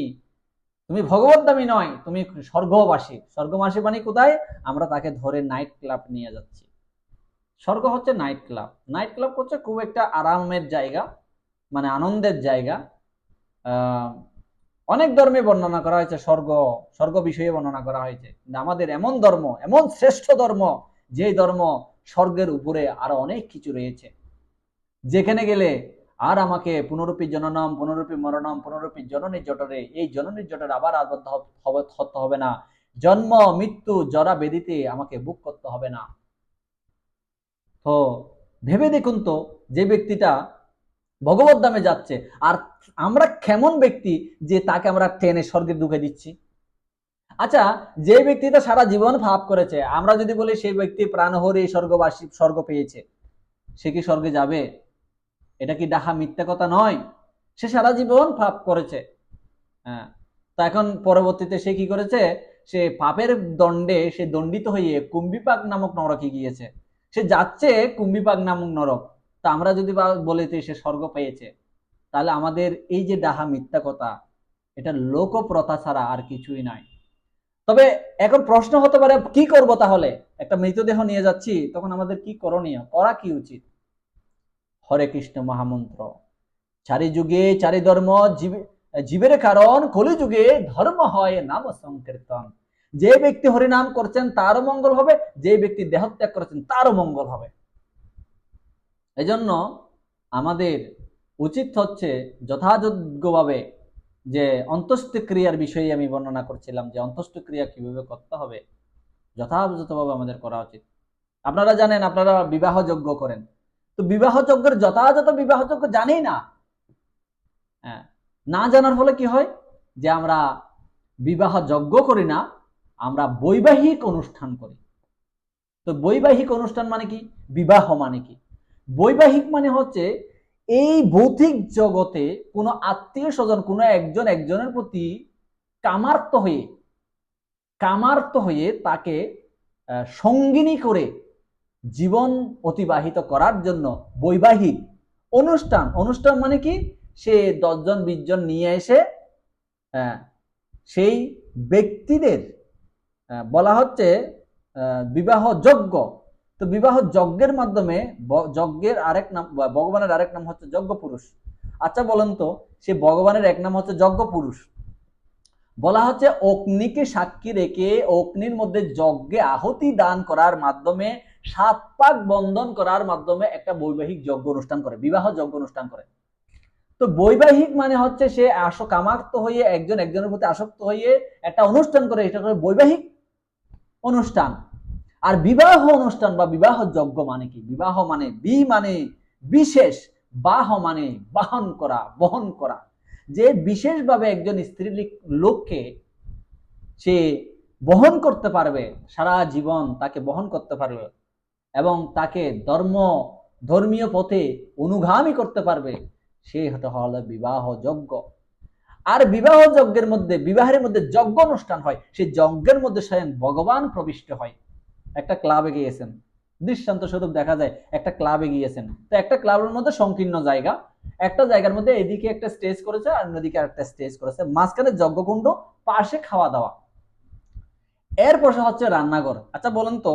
ভগবত ধামী নয়, তুমি স্বর্গবাসী মানে কোথায়? আমরা তাকে ধরে নাইট ক্লাব নিয়ে যাচ্ছি। স্বর্গ হচ্ছে নাইট ক্লাব হচ্ছে খুব একটা আরামের জায়গা, মানে আনন্দের জায়গা। অনেক ধর্মে বর্ণনা করা হয়েছে, স্বর্গ বিষয়ে বর্ণনা করা হয়েছে। আমাদের এমন ধর্ম, এমন শ্রেষ্ঠ ধর্ম, যে ধর্ম স্বর্গের উপরে আরো অনেক কিছু রয়েছে, যেখানে গেলে আর আমাকে পুনরূপী জননম, পুনরূপী মরণম, পুনরূপী জননী জঠরে, এই জননীর জঠরে আবার আবদ্ধ হতে হবে না, জন্ম মৃত্যু জরা বেদিতে আমাকে বুক করতে হবে না। তো ভেবে দেখুন তো, যে ব্যক্তিটা ভগবত ধামে যাচ্ছে, আর আমরা কেমন ব্যক্তি যে তাকে আমরা টেনে স্বর্গে ঢুকে দিচ্ছি। আচ্ছা, যে ব্যক্তিটা সারা জীবন পাপ করেছে, আমরা যদি বলি সেই ব্যক্তি প্রাণহরি স্বর্গ পেয়েছে, সে কি স্বর্গে যাবে? এটা কি ডাহা মিথ্যা কথা নয়? সে সারা জীবন পাপ করেছে, হ্যাঁ, তা এখন পরবর্তীতে সে কি করেছে? সে পাপের দণ্ডে সে দণ্ডিত হয়ে কুম্ভিপাক নামক নরকে গিয়েছে, সে যাচ্ছে কুম্ভিপাক নামক নরক। তা আমরা যদি বলি সে স্বর্গ পেয়েছে, তাহলে আমাদের এই যে ডাহা মিথ্যা কথা, এটা লোক প্রথা ছাড়া আর কিছুই নয়। তবে এখন প্রশ্ন হতে পারে, কি করব তাহলে? একটা মৃতদেহ নিয়ে যাচ্ছি, তখন আমাদের কি করণীয়, করা কি উচিত? হরে কৃষ্ণ মহামন্ত্র, চারি যুগে চারি ধর্ম, জীবের কারণ কলি যুগে ধর্ম হয় নাম সংকীর্তন। যে ব্যক্তি হরিনাম করছেন তারও মঙ্গল হবে, যে ব্যক্তি দেহত্যাগ করেছেন তারও মঙ্গল হবে। এজন্য আমাদের উচিত হচ্ছে যথাযোগ্যভাবে, যে অন্ত্যেষ্টিক্রিয়ার বিষয়ে আমি বর্ণনা করছিলাম, যে অন্ত্যেষ্টিক্রিয়া কিভাবে করতে হবে, যথাযথভাবে আমাদের করা উচিত। আপনারা জানেন, আপনারা বিবাহ যজ্ঞ করেন, তো বিবাহ যজ্ঞের যথাযথ বিবাহ যজ্ঞ জানি না। হ্যাঁ, না জানার ফলে কি হয়, যে আমরা বিবাহ যজ্ঞ করি না, আমরা বৈবাহিক অনুষ্ঠান করি। তো বৈবাহিক অনুষ্ঠান মানে কি, বিবাহ মানে কি? বৈবাহিক মানে হচ্ছে এই ভৌতিক জগতে কোনো আত্মীয় স্বজন কোনো একজন একজনের প্রতি কামার্ত হয়ে তাকে সঙ্গিনী করে জীবন অতিবাহিত করার জন্য বৈবাহিক অনুষ্ঠান। অনুষ্ঠান মানে কি, সে 10 জন 20 জন নিয়ে এসে সেই ব্যক্তিদের বলা হচ্ছে বিবাহ যজ্ঞ। তো বিবাহ যজ্ঞের মাধ্যমে, যজ্ঞের আরেক নাম, ভগবানের আরেক নাম হচ্ছে যজ্ঞ পুরুষ। আচ্ছা বলেন তো, সে ভগবানের এক নাম হচ্ছে যজ্ঞ পুরুষ। বলা হচ্ছে অগ্নিকে সাক্ষী রেখে অগ্নির মধ্যে যজ্ঞে আহুতি দান করার মাধ্যমে, 7 পাক বন্ধন করার মাধ্যমে একটা বৈবাহিক যজ্ঞ অনুষ্ঠান করে, বিবাহ যজ্ঞ অনুষ্ঠান করে। তো বৈবাহিক মানে হচ্ছে সে কামাক্ত হয়ে একজন একজনের প্রতি আসক্ত হয়ে একটা অনুষ্ঠান করে, এটা করে বৈবাহিক অনুষ্ঠান। আর বিবাহ অনুষ্ঠান বা বিবাহ যজ্ঞ মানে কি? বিবাহ মানে বি মানে বিশেষ, বাহ মানে বাহন করা, বহন করা। যে বিশেষভাবে একজন স্ত্রী লোককে সে বহন করতে পারবে, সারা জীবন তাকে বহন করতে পারবে এবং তাকে ধর্মীয় পথে অনুগামী করতে পারবে, সে হতে হলো বিবাহ যজ্ঞ। আর বিবাহ যজ্ঞের মধ্যে, বিবাহের মধ্যে যজ্ঞ অনুষ্ঠান হয়, সেই যজ্ঞের মধ্যে স্বয়ং ভগবান প্রবিষ্ট হয়। একটা ক্লাবে গিয়েছেন, দৃষ্টান্ত স্বরূপ দেখা যায়, একটা ক্লাবে গিয়েছেন, তো একটা ক্লাবের মধ্যে সংকীর্ণ জায়গা, একটা জায়গার মধ্যে এদিকে একটা স্টেজ করেছে আর অন্যদিকে একটা স্টেজ করেছে, মাঝখানে যজ্ঞকুণ্ড, পাশে খাওয়া দাওয়া, এরপর হচ্ছে রান্নাঘর। আচ্ছা বলেন তো,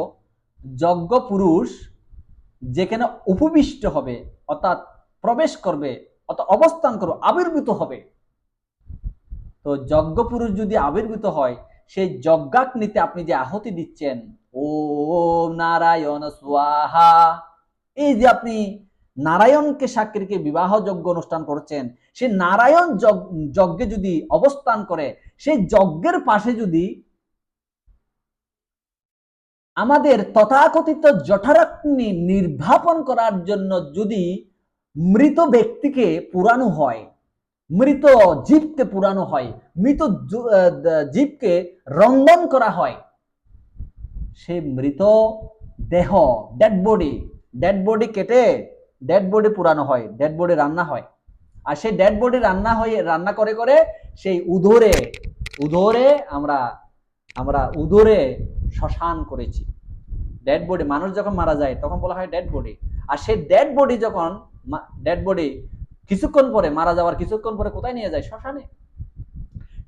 যজ্ঞ পুরুষ যেখানে উপবিষ্ট হবে, অর্থাৎ প্রবেশ করবে, অর্থাৎ অবস্থান করবে, আবির্ভূত হবে, তো যজ্ঞ পুরুষ যদি আবির্ভূত হয়, সেই যজ্ঞাগ্নিতে আপনি যে আহুতি দিচ্ছেন, ওম নারায়ণ স্বাহা, এই যে আপনি নারায়ণকে সাক্ষী রেখে বিবাহ যজ্ঞ অনুষ্ঠান করছেন, সে নারায়ণ যজ্ঞে যদি অবস্থান করে, সেই যজ্ঞের পাশে যদি আমাদের তথাকথিত জঠরাগ্নি নির্বাপন করার জন্য যদি মৃত ব্যক্তিকে পুরানো হয়, মৃত জীবকে পুরানো হয়, মৃত জীবকে রন্ধন করা হয়, সেই মৃত দেহ, ডেড বডি কেটে ডেড বডি পুরানো হয়, ডেড বডি রান্না হয়। আর সেই ডেড বডি রান্না করে করে সেই উদরে আমরা উদরে শ্মশান করেছি। ডেড বডি, মানুষ যখন মারা যায় তখন বলা হয় ডেড বডি। আর সেই ডেড বডি কিছুক্ষণ পরে, মারা যাওয়ার কিছুক্ষণ পরে কোথায় নিয়ে যায়? শ্মশানে।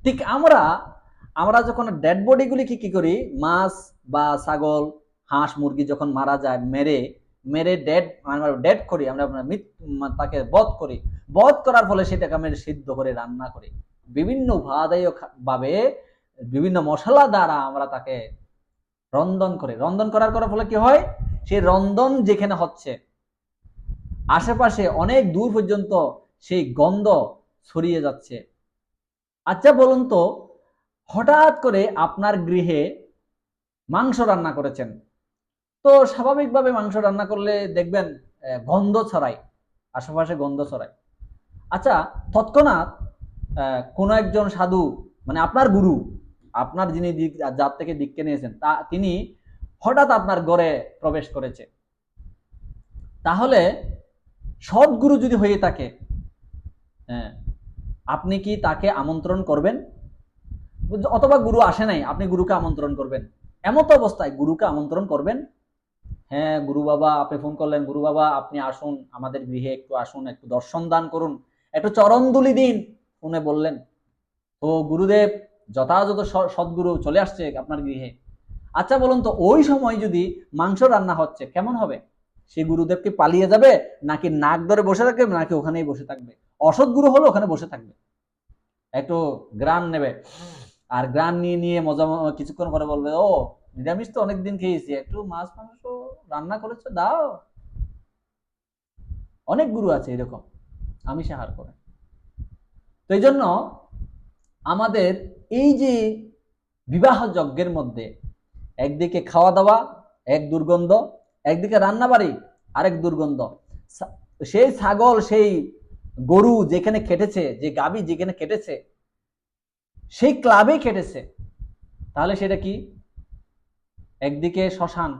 ঠিক আমরা যখন ডেড বডিগুলি কি করি, মাছ বা ছাগল, হাঁস, মুরগি যখন মারা যায়, মেরে ডেড করি আমরা, তাকে বধ করার ফলে সেটাকে আমরা সিদ্ধ করে রান্না করি, বিভিন্ন উপাদেয় ভাবে বিভিন্ন মশলা দ্বারা আমরা তাকে রন্ধন করার ফলে কি হয়, সেই রন্ধন যেখানে হচ্ছে আশেপাশে অনেক দূর পর্যন্ত সেই গন্ধ ছড়িয়ে যাচ্ছে। আচ্ছা বলুন তো, হঠাৎ করে আপনার গৃহে মাংস রান্না করেছেন, তো স্বাভাবিকভাবে মাংস রান্না করলে দেখবেন গন্ধ ছড়ায়, আশেপাশে গন্ধ ছড়ায়। আচ্ছা, তৎক্ষণাৎ কোনো একজন সাধু, মানে আপনার গুরু, আপনার যিনি যার থেকে দীক্ষা নিয়েছেন, তিনি হঠাৎ আপনার ঘরে প্রবেশ করেছে, তাহলে সদ্গুরু যদি হয়ে থাকে, আপনি কি তাকে আমন্ত্রণ করবেন? অথবা গুরু আসে নাই, আপনি গুরুকে আমন্ত্রণ করবেন, এমত অবস্থায় গুরুকে আমন্ত্রণ করবেন? হ্যাঁ গুরু বাবা, আপনি ফোন করলেন, গুরু বাবা আপনি আসুন আমাদের গৃহে, একটু আসুন, একটু দর্শন দান করুন, একটু চরণ দুলি দিন, ফোনে বললেন। তো গুরুদেব যথাযথ সদ্গুরু চলে আসছে আপনার গৃহে। আচ্ছা বলুন তো, ওই সময় যদি মাংস রান্না হচ্ছে, কেমন হবে? সেই গুরুদেবকে পালিয়ে যাবে, নাকি নাক ধরে বসে থাকবে, নাকি ওখানেই বসে থাকবে? অসৎ গুরু হলো ওখানে বসে থাকবে, একটু গ্রান নেবে, আর গ্রান নিয়ে নিয়ে মজা কিছুক্ষণ পরে বলবে, ও নিরামিষ তো অনেকদিন খেয়েছি, একটু মাছ মাংস রান্না করেছো দাও। অনেক গুরু আছে এরকম আমিষ আহার করে। তো এই জন্য আমাদের এই যে বিবাহ যজ্ঞের মধ্যে একদিকে খাওয়া দাওয়া এক দুর্গন্ধ, একদিকে রান্নাবাড়ি আরেক দুর্গন্ধ। সেই ছাগল সেই গরু যেখানে কেটেছে, যে গাভী যেখানে কেটেছে, সেই ক্লাবে কেটেছে, তাহলে সেটা কি? একদিকে শ্মশান,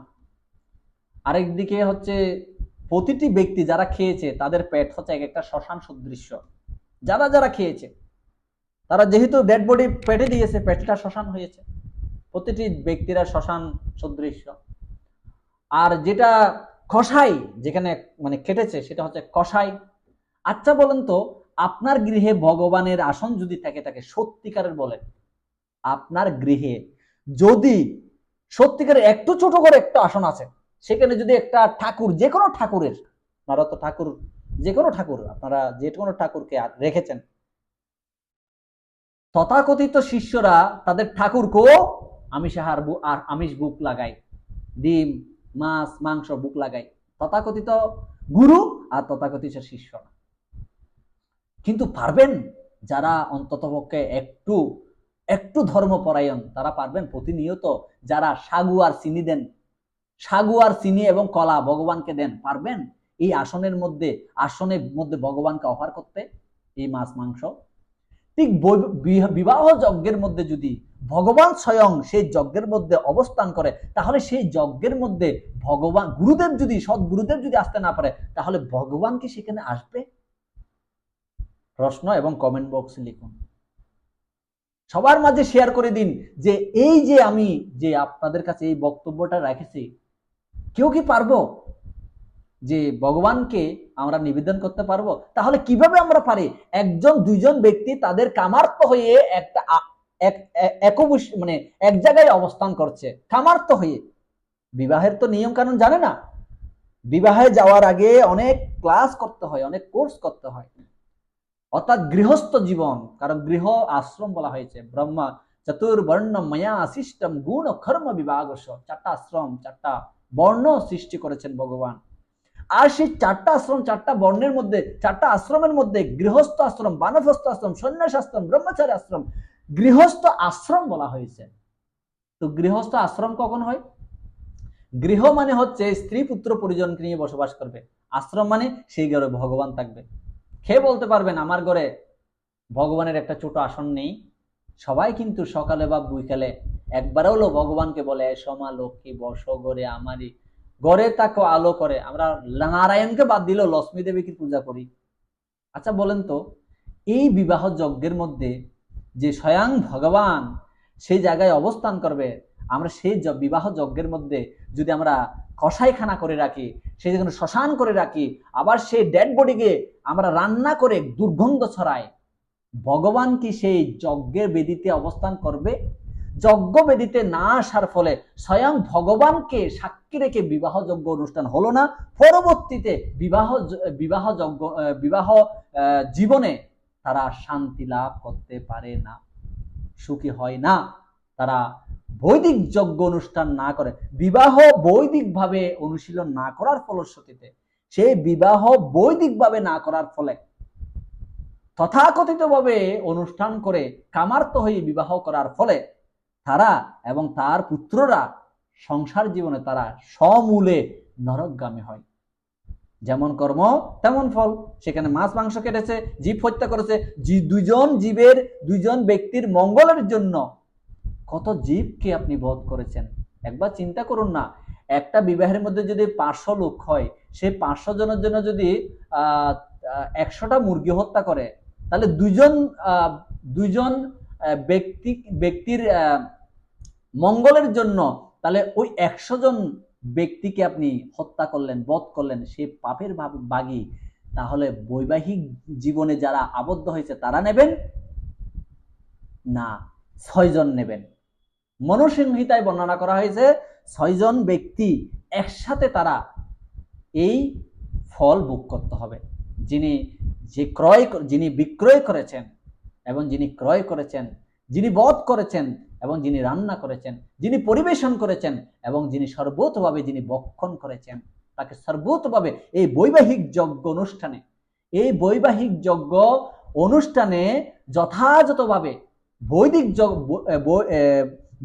আরেকদিকে হচ্ছে প্রতিটি ব্যক্তি যারা খেয়েছে তাদের পেট হচ্ছে এক একটা শ্মশান সদৃশ্য। যারা যারা খেয়েছে তারা যেহেতু ডেড বডি পেটে দিয়েছে, পেটটা শ্মশান হয়েছে, প্রতিটি ব্যক্তিরা শ্মশান সদৃশ্য। আর যেটা কষাই, যেখানে মানে কেটেছে সেটা হচ্ছে কষাই। আচ্ছা বলেন তো, আপনার গৃহে ভগবানের আসন যদি থেকে থাকে, সত্যিকারের বলেন, আপনার গৃহে যদি সত্যিকারের একটু ছোট করে একটা আসন আছে, সেখানে যদি একটা ঠাকুর, যে কোনো ঠাকুরের, আপনারা তো ঠাকুর, যে কোনো ঠাকুর, আপনারা যে কোনো ঠাকুরকে রেখেছেন, তথাকথিত শিষ্যরা তাদের ঠাকুরকেও আমিষ আহার আর আমিষ বুক লাগায়, ডিম মাছ মাংস বুক লাগায়, তথাকথিত গুরু আর তথাকথিত শিষ্যরা। কিন্তু পারবেন যারা অন্ততপক্ষে একটু একটু ধর্মপরায়ণ, তারা পারবেন প্রতিনিয়ত যারা সাগু আর চিনি দেন, সাগু আর চিনি এবং কলা ভগবানকে দেন, পারবেন এই আসনের মধ্যে ভগবানকে অফার করতে এই মাছ মাংস? ঠিক বিবাহ যজ্ঞের মধ্যে যদি ভগবান স্বয়ং সেই যজ্ঞের মধ্যে অবস্থান করে, তাহলে সেই যজ্ঞের মধ্যে ভগবান, গুরুদেব যদি, সৎ গুরুদেব যদি আসতে না পারে, তাহলে ভগবান কি সেখানে আসবে? প্রশ্ন এবং কমেন্ট বক্সে লিখুন, সবার মাঝে শেয়ার করে দিন যে এই যে আমি যে আপনাদের কাছে এই বক্তব্যটা রেখেছি, কেউ কি পারবো যে ভগবানকে আমরা নিবেদন করতে পারবো? তাহলে কিভাবে আমরা পারি? একজন দুইজন ব্যক্তি তাদের কামার্ত হয়ে একটা মানে এক জায়গায় অবস্থান করছে, কামার্ত হয়ে। বিবাহের তো নিয়ম কানুন জানে না, বিবাহে যাওয়ার আগে অনেক ক্লাস করতে হয়, অনেক কোর্স করতে হয়, অর্থাৎ গৃহস্থ জীবন, কারণ গৃহ আশ্রম বলা হয়েছে। ব্রহ্মা চতুর্বর্ণ মায়া সিস্টম গুণ কর্ম বিভাগস, চারটা আশ্রম, চারটা বর্ণ সৃষ্টি করেছেন ভগবান। আর সেই চারটা আশ্রম, চারটা বর্ণের মধ্যে, চারটা আশ্রমের মধ্যে গৃহস্থ আশ্রম, বানপ্রস্থ আশ্রম, সন্ন্যাস আশ্রম, ব্রহ্মচারী আশ্রম, গৃহস্থ আশ্রম বলা হয়েছে। তো গৃহস্থ আশ্রম কখন হয়? গৃহ মানে হচ্ছে স্ত্রী পুত্র পরিজনকে নিয়ে বসবাস করবে, আশ্রম মানে সেই ঘরে ভগবান থাকবে। খেয়ে বলতে পারবেন আমার ঘরে ভগবানের একটা ছোট আসন নেই? সবাই কিন্তু সকালে বা বিকালে একবার হলো ভগবানকে বলে, সমা লক্ষ্মী বসো ঘরে আমারই, ঘরে তাকে আলো করে। আমরা নারায়ণকে বাদ দিলেও লক্ষ্মী দেবীকে পূজা করি। আচ্ছা বলেন তো, এই বিবাহ যজ্ঞের মধ্যে যে স্বয়ং ভগবান সেই জায়গায় অবস্থান করবে, আমরা সেই বিবাহ যজ্ঞের মধ্যে যদি আমরা কষাইখানা করে রাখি, সেই যেখানে শ্মশান করে রাখি, আবার সেই ডেড বডিকে আমরা রান্না করে দুর্গন্ধ ছড়াই, ভগবান কি সেই যজ্ঞের বেদিতে অবস্থান করবে? যজ্ঞ বেদিতে না আসার ফলে স্বয়ং ভগবানকে সাক্ষী রেখে বিবাহ যজ্ঞ অনুষ্ঠান হলো না। পরবর্তীতে বিবাহ যজ্ঞ বিবাহ জীবনে তারা শান্তি লাভ করতে পারে না, সুখী হয় না। তারা বৈদিক যজ্ঞ অনুষ্ঠান না করে, বিবাহ বৈদিক ভাবে অনুশীলন না করার ফলশ্রুতিতে, সেই বিবাহ বৈদিক ভাবে না করার ফলে, তথাকথিত ভাবে অনুষ্ঠান করে কামার্ত হয়ে বিবাহ করার ফলে তারা এবং তার পুত্ররা সংসার জীবনে তারা সমূলে নরকগামী হয়। যেমন কর্ম তেমন ফল। সেখানে মাছ মাংস কেটেছে, জীব হত্যা করেছে, দুইজন ব্যক্তির মঙ্গলের জন্য কত জীবকে আপনি বধ করেছেন। একবার চিন্তা করুন না, একটা বিবাহের মধ্যে যদি 500 লোক হয়, সেই 500 জনের জন্য যদি 100টা মুরগি হত্যা করে, তাহলে দুইজন ব্যক্তির মঙ্গলের জন্য তাহলে ওই 100 জন ব্যক্তিকে আপনি হত্যা করলেন, বধ করলেন, সে পাপের বাগী। তাহলে বৈবাহিক জীবনে যারা আবদ্ধ হয়েছে তারা নেবেন না, 6 জন নেবেন। মনুসংহিতায় বর্ণনা করা হয়েছে 6 জন ব্যক্তি একসাথে তারা এই ফল ভোগ করতে হবে। যিনি বিক্রয় করেছেন এবং যিনি ক্রয় করেছেন যিনি বধ করেছেন এবং যিনি রান্না করেছেন, যিনি পরিবেশন করেছেন এবং যিনি সর্বতভাবে যিনি বক্ষণ করেছেন, তাকে সর্বতভাবে এই বৈবাহিক যজ্ঞ অনুষ্ঠানে যথাযথভাবে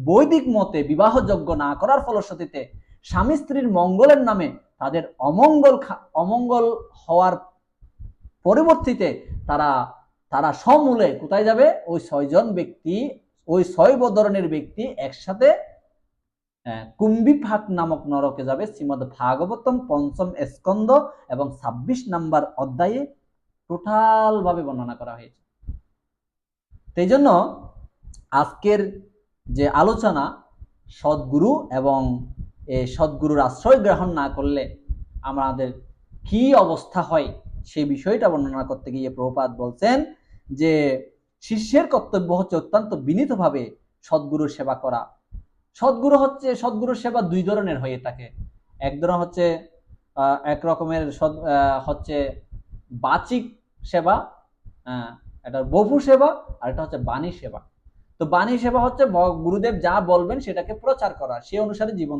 বৈদিক মতে বিবাহ যজ্ঞ না করার ফলশ্রুতিতে স্বামী স্ত্রীর মঙ্গলের নামে তাদের অমঙ্গল হওয়ার পরিবর্তিতে তারা সমূলে কোথায় যাবে? ওই 6 ব্যক্তি, ওই 6 ধরনের ব্যক্তি একসাথে কুম্ভিপাক নামক নরকে যাবে। শ্রীমদ ভাগবতম 5ম স্কন্ধ এবং 26 নম্বর অধ্যায়ে টোটাল ভাবে বর্ণনা করা হয়েছে। সেই জন্য আজকের যে আলোচনা, সদ্গুরু এবং এই সদ্গুরুর আশ্রয় গ্রহণ না করলে আমাদের কি অবস্থা হয় সেই বিষয়টা বর্ণনা করতে গিয়ে প্রভুপাদ বলছেন যে শিষ্যের কর্তব্য হচ্ছে অত্যন্ত বিনীতভাবে সদ্গুরুর সেবা করা। সদ্গুরুর সেবা 2 ধরনের হয়ে থাকে। এক ধরনের হচ্ছে এক রকমের হচ্ছে বাচিক সেবা, এটা বভু সেবা, আর এটা হচ্ছে বাণী সেবা। তো বাণী সেবা হচ্ছে গুরুদেব যা বলবেন সেটাকে প্রচার করা, সে অনুসারে জীবন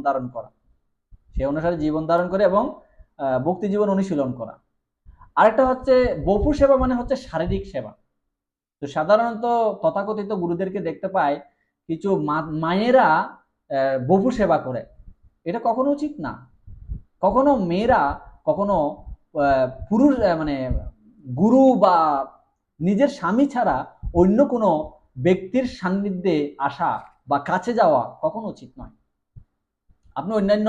ধারণ করে এবং ভক্তি জীবন অনুশীলন করা। আরেকটা হচ্ছে বপু সেবা, মানে হচ্ছে শারীরিক সেবা। তো সাধারণত তথাকথিত গুরুদেরকে দেখতে পাই কিছু মায়েরা বপু সেবা করে, এটা কখনো উচিত না। কখনো মেয়েরা কখনো পুরুষ মানে গুরু বা নিজের স্বামী ছাড়া অন্য কোনো ব্যক্তির সান্নিধ্যে আসা বা কাছে যাওয়া কখনো উচিত নয়। আপনি অন্যান্য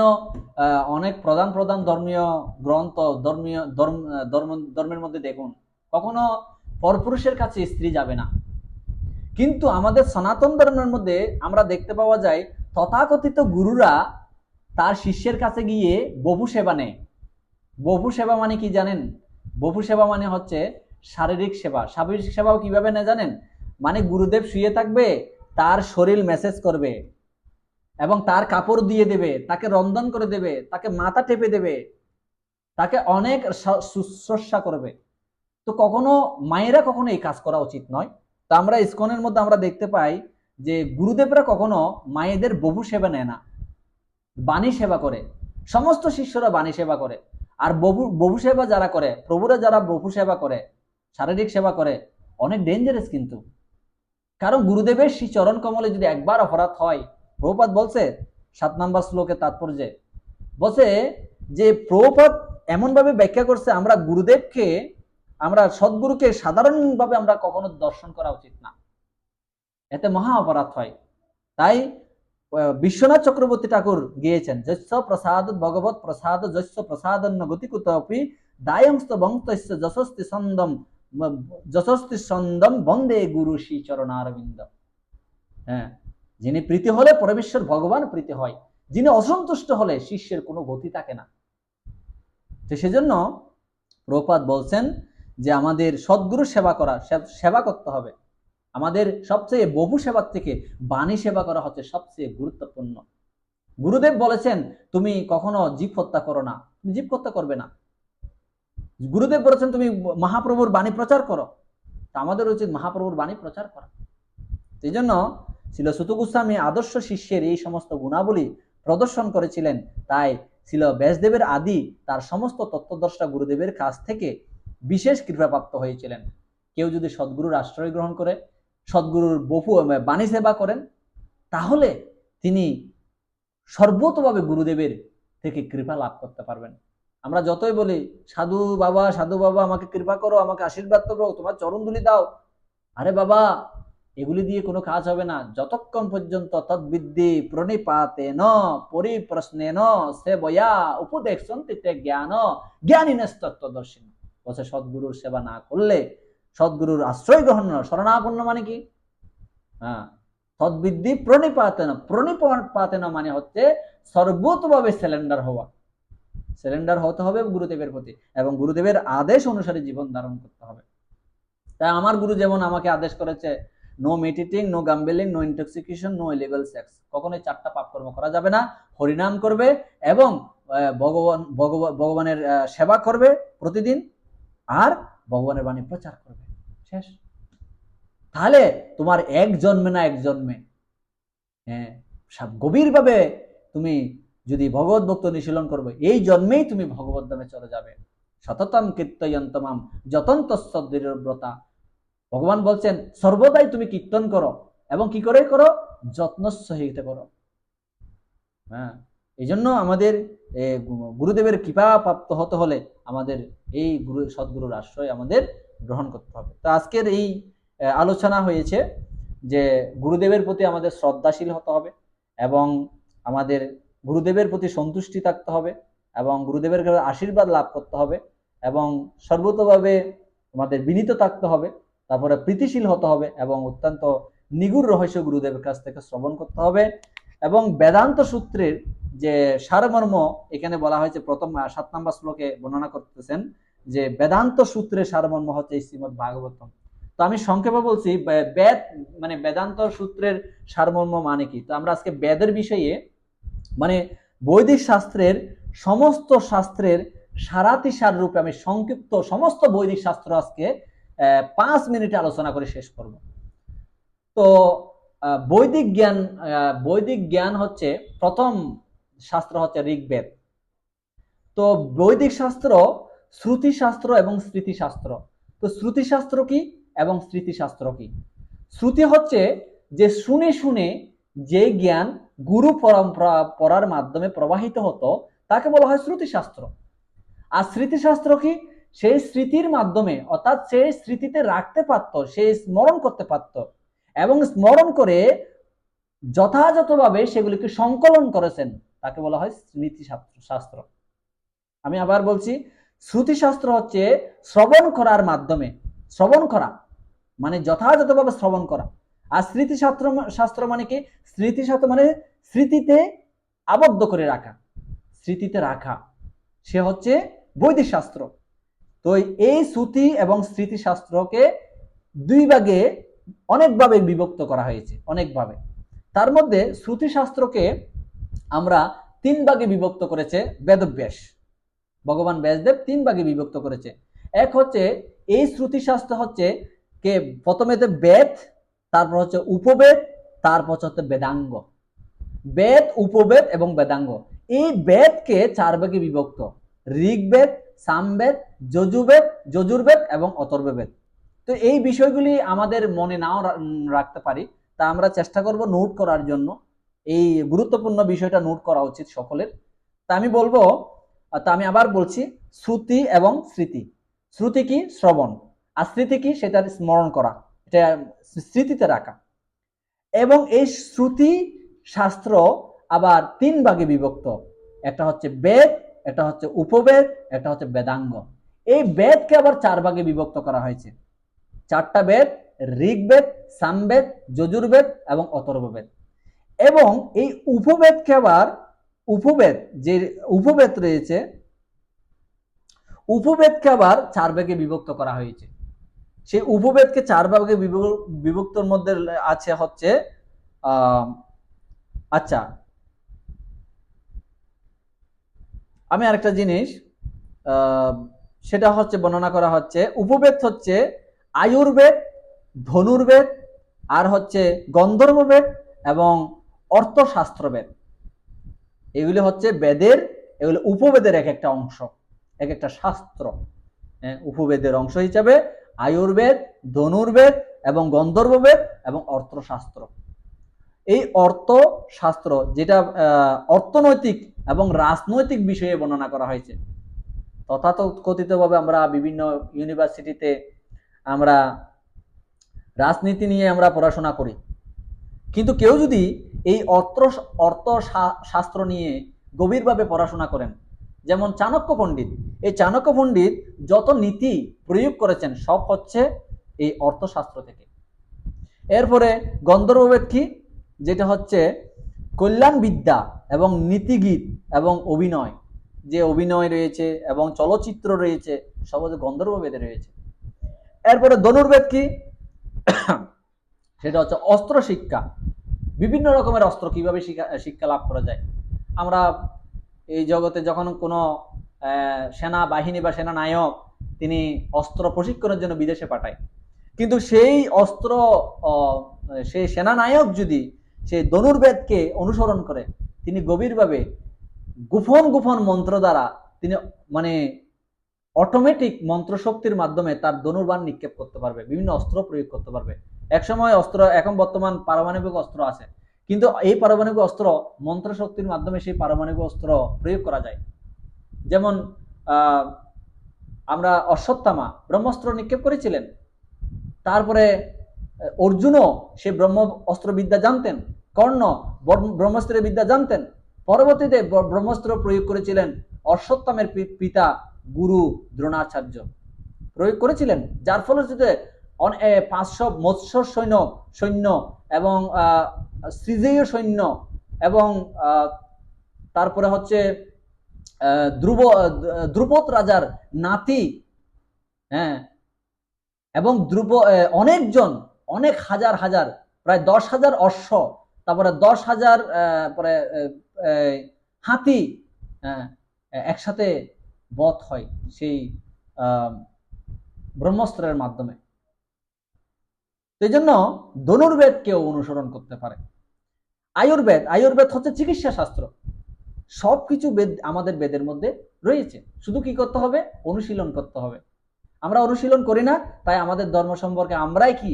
অনেক প্রধান ধর্মীয় গ্রন্থ, ধর্মের মধ্যে দেখুন, কখনো পরপুরুষের কাছে স্ত্রী যাবে না। কিন্তু আমাদের সনাতন ধর্মের মধ্যে আমরা দেখতে পাওয়া যায় তথাকথিত গুরুরা তার শিষ্যের কাছে গিয়ে বপু সেবা নেয়। বপু সেবা মানে কি জানেন? বপু সেবা মানে হচ্ছে শারীরিক সেবা। শারীরিক সেবাও কিভাবে নেয় জানেন? মানে গুরুদেব শুয়ে থাকবে, তার শরীর মেসেজ করবে এবং তার কাপড় দিয়ে দেবে, তাকে রন্ধন করে দেবে, তাকে মাথা টেপে দেবে, তাকে অনেক শুশ্রূষা করবে। তো কখনো মায়েরা কখনো এই কাজ করা উচিত নয়। তো আমরা ইসকনের মধ্যে আমরা দেখতে পাই যে গুরুদেবরা কখনো মায়েদের বপু সেবা নেয় না, বাণী সেবা করে। সমস্ত শিষ্যরা বাণী সেবা করে। আর বপু সেবা যারা করে, প্রভুরা যারা বপু সেবা করে, শারীরিক সেবা করে, অনেক ডেঞ্জারাস। কিন্তু কারণ গুরুদেবের শ্রী চরণ কমলে যদি একবার অপরাধ হয়, প্রভুপাদ বলছে 7 নম্বর শ্লোকের তাৎপর্যে বলছে যে প্রভুপাদ এমন ভাবে ব্যাখ্যা করছে, আমরা সদ্গুরুকে সাধারণভাবে আমরা কখনো দর্শন করা উচিত না, এতে মহা অপরাধ হয়। তাই বিশ্বনাথ চক্রবর্তী ঠাকুর গিয়েছেন, যস্য প্রসাদ ভগবত প্রসাদ যস্য প্রসাদন্য গতিকুতপি দায়ংস্ত বংতস্য যশস্তি সন্দম বন্দে গুরু শ্রী চরণারবিন্দ। হ্যাঁ, যিনি প্রীতি হলে পরমেশ্বর ভগবান প্রীতি হয়, যিনি অসন্তুষ্ট হলে শিষ্যের কোনো গতি থাকে না। তো সেজন্য প্রভুপাদ বলছেন যে আমাদের সদ্গুরু সেবা করতে হবে। আমাদের সবচেয়ে বহু সেবার থেকে বাণী সেবা করা হচ্ছে সবচেয়ে গুরুত্বপূর্ণ। গুরুদেব বলেছেন তুমি কখনো জীব হত্যা করো না, তুমি জীব হত্যা করবে না। গুরুদেব বলেছেন তুমি মহাপ্রভুর বাণী প্রচার করো, আমাদের উচিত মহাপ্রভুর বাণী প্রচার করা। সেই জন্য ছিল সুত গোস্বামী আদর্শ শিষ্যের এই সমস্ত গুণাবলী প্রদর্শন করেছিলেন। তাই ছিল ব্যাসদেবের আদি তার সমস্ত তত্ত্বদর্শা গুরুদেবের কাছ থেকে বিশেষ কৃপাপ্রাপ্ত হয়েছিলেন। কেউ যদি সদ্গুরুর আশ্রয় গ্রহণ করে, সদ্গুরুর বপু বাণী সেবা করেন, তাহলে তিনি সর্বতভাবে গুরুদেবের থেকে কৃপা লাভ করতে পারবেন। আমরা যতই বলি সাধু বাবা আমাকে কৃপা করো, আমাকে আশীর্বাদ করো, তোমার চরণধুলি দাও, আরে বাবা, এগুলি দিয়ে কোনো কাজ হবে না যতক্ষণ পর্যন্ত তদ্বিদ্যি প্রণিপাতেন পরিপ্রশ্নেন সেবয়া উপদেশন্তিতে জ্ঞানিনস্তত্ত্বদর্শিন। বলছে সদ্গুরুর সেবা না করলে, সদ্গুরুর আশ্রয় গ্রহণ শরণাপন্ন মানে কি? তদ্বিদ্যি প্রণিপাতেন মানে হচ্ছে সর্বতভাবে সিলিন্ডার হতে হবে গুরুদেবের প্রতি এবং গুরুদেবের আদেশ অনুসারে জীবন ধারণ করতে হবে। তাই আমার গুরু যেমন আমাকে আদেশ করেছে, no meditating, no gambling, no intoxication, no illegal sex. কখনোই 4টা পাপ কর্ম করা যাবে না। হরিনাম করবে এবং ভগবানের সেবা করবে প্রতিদিন, আর ভগবানের বাণী প্রচার করবে। শেষ। তাহলে তোমার এক জন্মে না এক জন্মে, হ্যাঁ, গভীরভাবে তুমি যদি ভগবত ভক্ত নিশীলন করবে, এই জন্মেই তুমি ভগবত ধামে চলে যাবে। সততম কীর্তয়ন্তমাম যতন্তস্ব্রতা, ভগবান বলছেন সর্বদাই তুমি কীর্তন করো, এবং কি করে করো? যত্ন সহিত করো। হ্যাঁ, এই জন্য আমাদের গুরুদেবের কৃপা প্রাপ্ত হতে হলে আমাদের এই গুরু সদ্গুরুর আশ্রয় আমাদের গ্রহণ করতে হবে। তো আজকের এই আলোচনা হয়েছে যে গুরুদেবের প্রতি আমাদের শ্রদ্ধাশীল হতে হবে, এবং আমাদের গুরুদেবের প্রতি সন্তুষ্টি থাকতে হবে, এবং গুরুদেবের কাছে আশীর্বাদ লাভ করতে হবে, এবং সর্বতভাবে আমাদের বিনীত থাকতে হবে, তারপরে প্রীতিশীল হতে হবে, এবং অত্যন্ত নিগুড় রহস্য গুরুদেবের কাছ থেকে শ্রবণ করতে হবে। এবং বেদান্ত সূত্রের যে সারমর্ম এখানে বলা হয়েছে, প্রথম 7 নম্বর শ্লোকে বর্ণনা করতেছেন যে বেদান্ত সূত্রের সারমর্ম হচ্ছে শ্রীমদ ভাগবতম। তো আমি সংক্ষেপে বলছি, বেদ মানে বেদান্ত সূত্রের সারমর্ম মানে কি। তো আমরা আজকে বেদের বিষয়ে, মানে বৈদিক শাস্ত্রের সমস্ত শাস্ত্রের সারাতিসার রূপে আমি সংক্ষিপ্ত সমস্ত বৈদিক শাস্ত্র আজকে 5 মিনিটে আলোচনা করে শেষ করব। তো বৈদিক জ্ঞান হচ্ছে প্রথম শাস্ত্র হচ্ছে ঋগ্বেদ। তো বৈদিক শাস্ত্র শ্রুতিশাস্ত্র এবং স্মৃতিশাস্ত্র। তো শ্রুতিশাস্ত্র কি এবং স্মৃতিশাস্ত্র কি? শ্রুতি হচ্ছে যে শুনে শুনে যে জ্ঞান গুরু পরম্পরা পড়ার মাধ্যমে প্রবাহিত হতো তাকে বলা হয় শ্রুতিশাস্ত্র। আর স্মৃতিশাস্ত্র কি? সেই স্মৃতির মাধ্যমে, অর্থাৎ সে স্মৃতিতে রাখতে পারত, সে স্মরণ করতে পারত, এবং স্মরণ করে যথাযথভাবে সেগুলিকে সংকলন করেছেন, তাকে বলা হয় স্মৃতিশাস্ত্র। আমি আবার বলছি, শ্রুতিশাস্ত্র হচ্ছে শ্রবণ করার মাধ্যমে, শ্রবণ করা মানে যথাযথভাবে শ্রবণ করা। আর স্মৃতিশাস্ত্র মানে কি? স্মৃতিশাস্ত্র মানে স্মৃতিতে আবদ্ধ করে রাখা, স্মৃতিতে রাখা, সে হচ্ছে বৈদিক শাস্ত্র। তো এই শ্রুতি এবং স্মৃতিশাস্ত্রকে দুই ভাগে অনেকভাবে বিভক্ত করা হয়েছে, অনেকভাবে। তার মধ্যে শ্রুতিশাস্ত্রকে আমরা 3 ভাগে বিভক্ত করেছে বেদব্যাস। ভগবান ব্যাসদেব 3 ভাগে বিভক্ত করেছে। এক হচ্ছে এই শ্রুতিশাস্ত্র হচ্ছে কে প্রথমে বেদ, তারপর হচ্ছে উপবেদ, তারপর হচ্ছে বেদাঙ্গ। বেদ, উপবেদ এবং বেদাঙ্গ, এই বেদকে 4 ভাগে বিভক্ত: ঋগ্বেদ, সামবেদ, যজুর্বেদ এবং অথর্ববেদ। তো এই বিষয়গুলি আমাদের মনে নাও রাখতে পারি, তা আমরা চেষ্টা করব নোট করার জন্য। এই গুরুত্বপূর্ণ বিষয়টা নোট করা উচিত সকলের। তা আমি বলবো, তা আমি আবার বলছি, শ্রুতি এবং স্মৃতি। শ্রুতি কি? শ্রবণ। আর স্মৃতি কি? সেটা স্মরণ করা, এটা স্মৃতিতে রাখা। এবং এই শ্রুতি শাস্ত্র আবার 3 ভাগে বিভক্ত: একটা হচ্ছে বেদ, একটা হচ্ছে উপবেদ, একটা হচ্ছে বেদাঙ্গ। এই বেদকে আবার 4 ভাগে বিভক্ত করা হয়েছে। 4টা বেদ: ঋগ্বেদ, সামবেদ, যজুর্বেদ এবং অথর্ববেদ। এবং এই উপবেদকে আবার, উপবেদ যে উপবেদ রয়েছে, উপবেদকে আবার 4 ভাগে বিভক্ত করা হয়েছে। সেই উপবেদকে 4 ভাগে বিভক্তর মধ্যে আছে হচ্ছে আচ্ছা, আমি আরেকটা জিনিস সেটা হচ্ছে বর্ণনা করা হচ্ছে, উপবেদ হচ্ছে আয়ুর্বেদ, ধনুর্বেদ, আর হচ্ছে গন্ধর্ববেদ এবং অর্থশাস্ত্রবেদ। এগুলি হচ্ছে বেদের, এগুলো উপবেদের এক একটা অংশ, এক একটা শাস্ত্র। উপবেদের অংশ হিসাবে আয়ুর্বেদ, ধনুর্বেদ এবং গন্ধর্ববেদ এবং অর্থশাস্ত্র। এই অর্থশাস্ত্র যেটা অর্থনৈতিক এবং রাজনৈতিক বিষয়ে বর্ণনা করা হয়েছে। তথাকথিতভাবে আমরা বিভিন্ন ইউনিভার্সিটিতে আমরা রাজনীতি নিয়ে আমরা পড়াশোনা করি, কিন্তু কেউ যদি এই অর্থশাস্ত্র নিয়ে গভীরভাবে পড়াশোনা করেন, যেমন চাণক্য পণ্ডিত, এই চাণক্য পণ্ডিত যত নীতি প্রয়োগ করেছেন সব হচ্ছে এই অর্থশাস্ত্র থেকে। এরপরে গন্ধর্ববেদ কি? যেটা হচ্ছে কল্যাণ বিদ্যা এবং নীতিগীত এবং অভিনয়, যে অভিনয় রয়েছে এবং চলচ্চিত্র রয়েছে, সব হচ্ছে গন্ধর্ববেদে রয়েছে। এরপরে ধনুর্বেদ কি? সেটা হচ্ছে অস্ত্র শিক্ষা, বিভিন্ন রকমের অস্ত্র কিভাবে শিক্ষা লাভ করা যায়। আমরা এই জগতে যখন কোনো সেনা বাহিনী বা সেনা নায়ক তিনি অস্ত্র প্রশিক্ষণের জন্য বিদেশে পাঠায়, কিন্তু সেই অস্ত্র সেই সেনানায়ক যদি সেই ধনুর্বেদকে অনুসরণ করে, তিনি গভীরভাবে গোপন গোপন মন্ত্র দ্বারা তিনি মানে অটোমেটিক মন্ত্র শক্তির মাধ্যমে তার ধনুর্বাণ নিক্ষেপ করতে পারবে, বিভিন্ন অস্ত্র প্রয়োগ করতে পারবে। একসময় অস্ত্র, এখন বর্তমান পারমাণবিক অস্ত্র আছে, কিন্তু এই পারমাণবিক অস্ত্র মন্ত্র শক্তির মাধ্যমে সেই পারমাণবিক অস্ত্র প্রয়োগ করা যায়। যেমন আমরা অশ্বত্থামা ব্রহ্মাস্ত্র নিক্ষেপ করেছিলেন, তারপরে অর্জুনও সে ব্রহ্ম অস্ত্রবিদ্যা জানতেন, কর্ণ ব্রহ্মাস্ত্রের বিদ্যা জানতেন। পরবর্তীতে ব্রহ্মাস্ত্র প্রয়োগ করেছিলেন অশ্বত্থামের পিতা গুরু দ্রোণাচার্য, প্রয়োগ করেছিলেন, যার ফলশ্রুতিতে 500 মৎস্য সৈন্য এবং সৃজেয় সৈন্য এবং তারপরে হচ্ছে দ্রুপদ রাজার নাতি, হ্যাঁ, এবং অনেকজন, অনেক হাজার হাজার, প্রায় 10,000 অশ্ব, তারপরে 10,000 পরে হাতি একসাথে বধ হয় সেই ব্রহ্মাস্ত্রের মাধ্যমে। সেই জন্য ধনুর্বেদ কেউ অনুসরণ করতে পারে। আয়ুর্বেদ হচ্ছে চিকিৎসা শাস্ত্র। সবকিছু বেদ আমাদের বেদের মধ্যে রয়েছে, শুধু কি করতে হবে? অনুশীলন করতে হবে। আমরা অনুশীলন করি না, তাই আমাদের ধর্ম সম্পর্কে আমরাই কি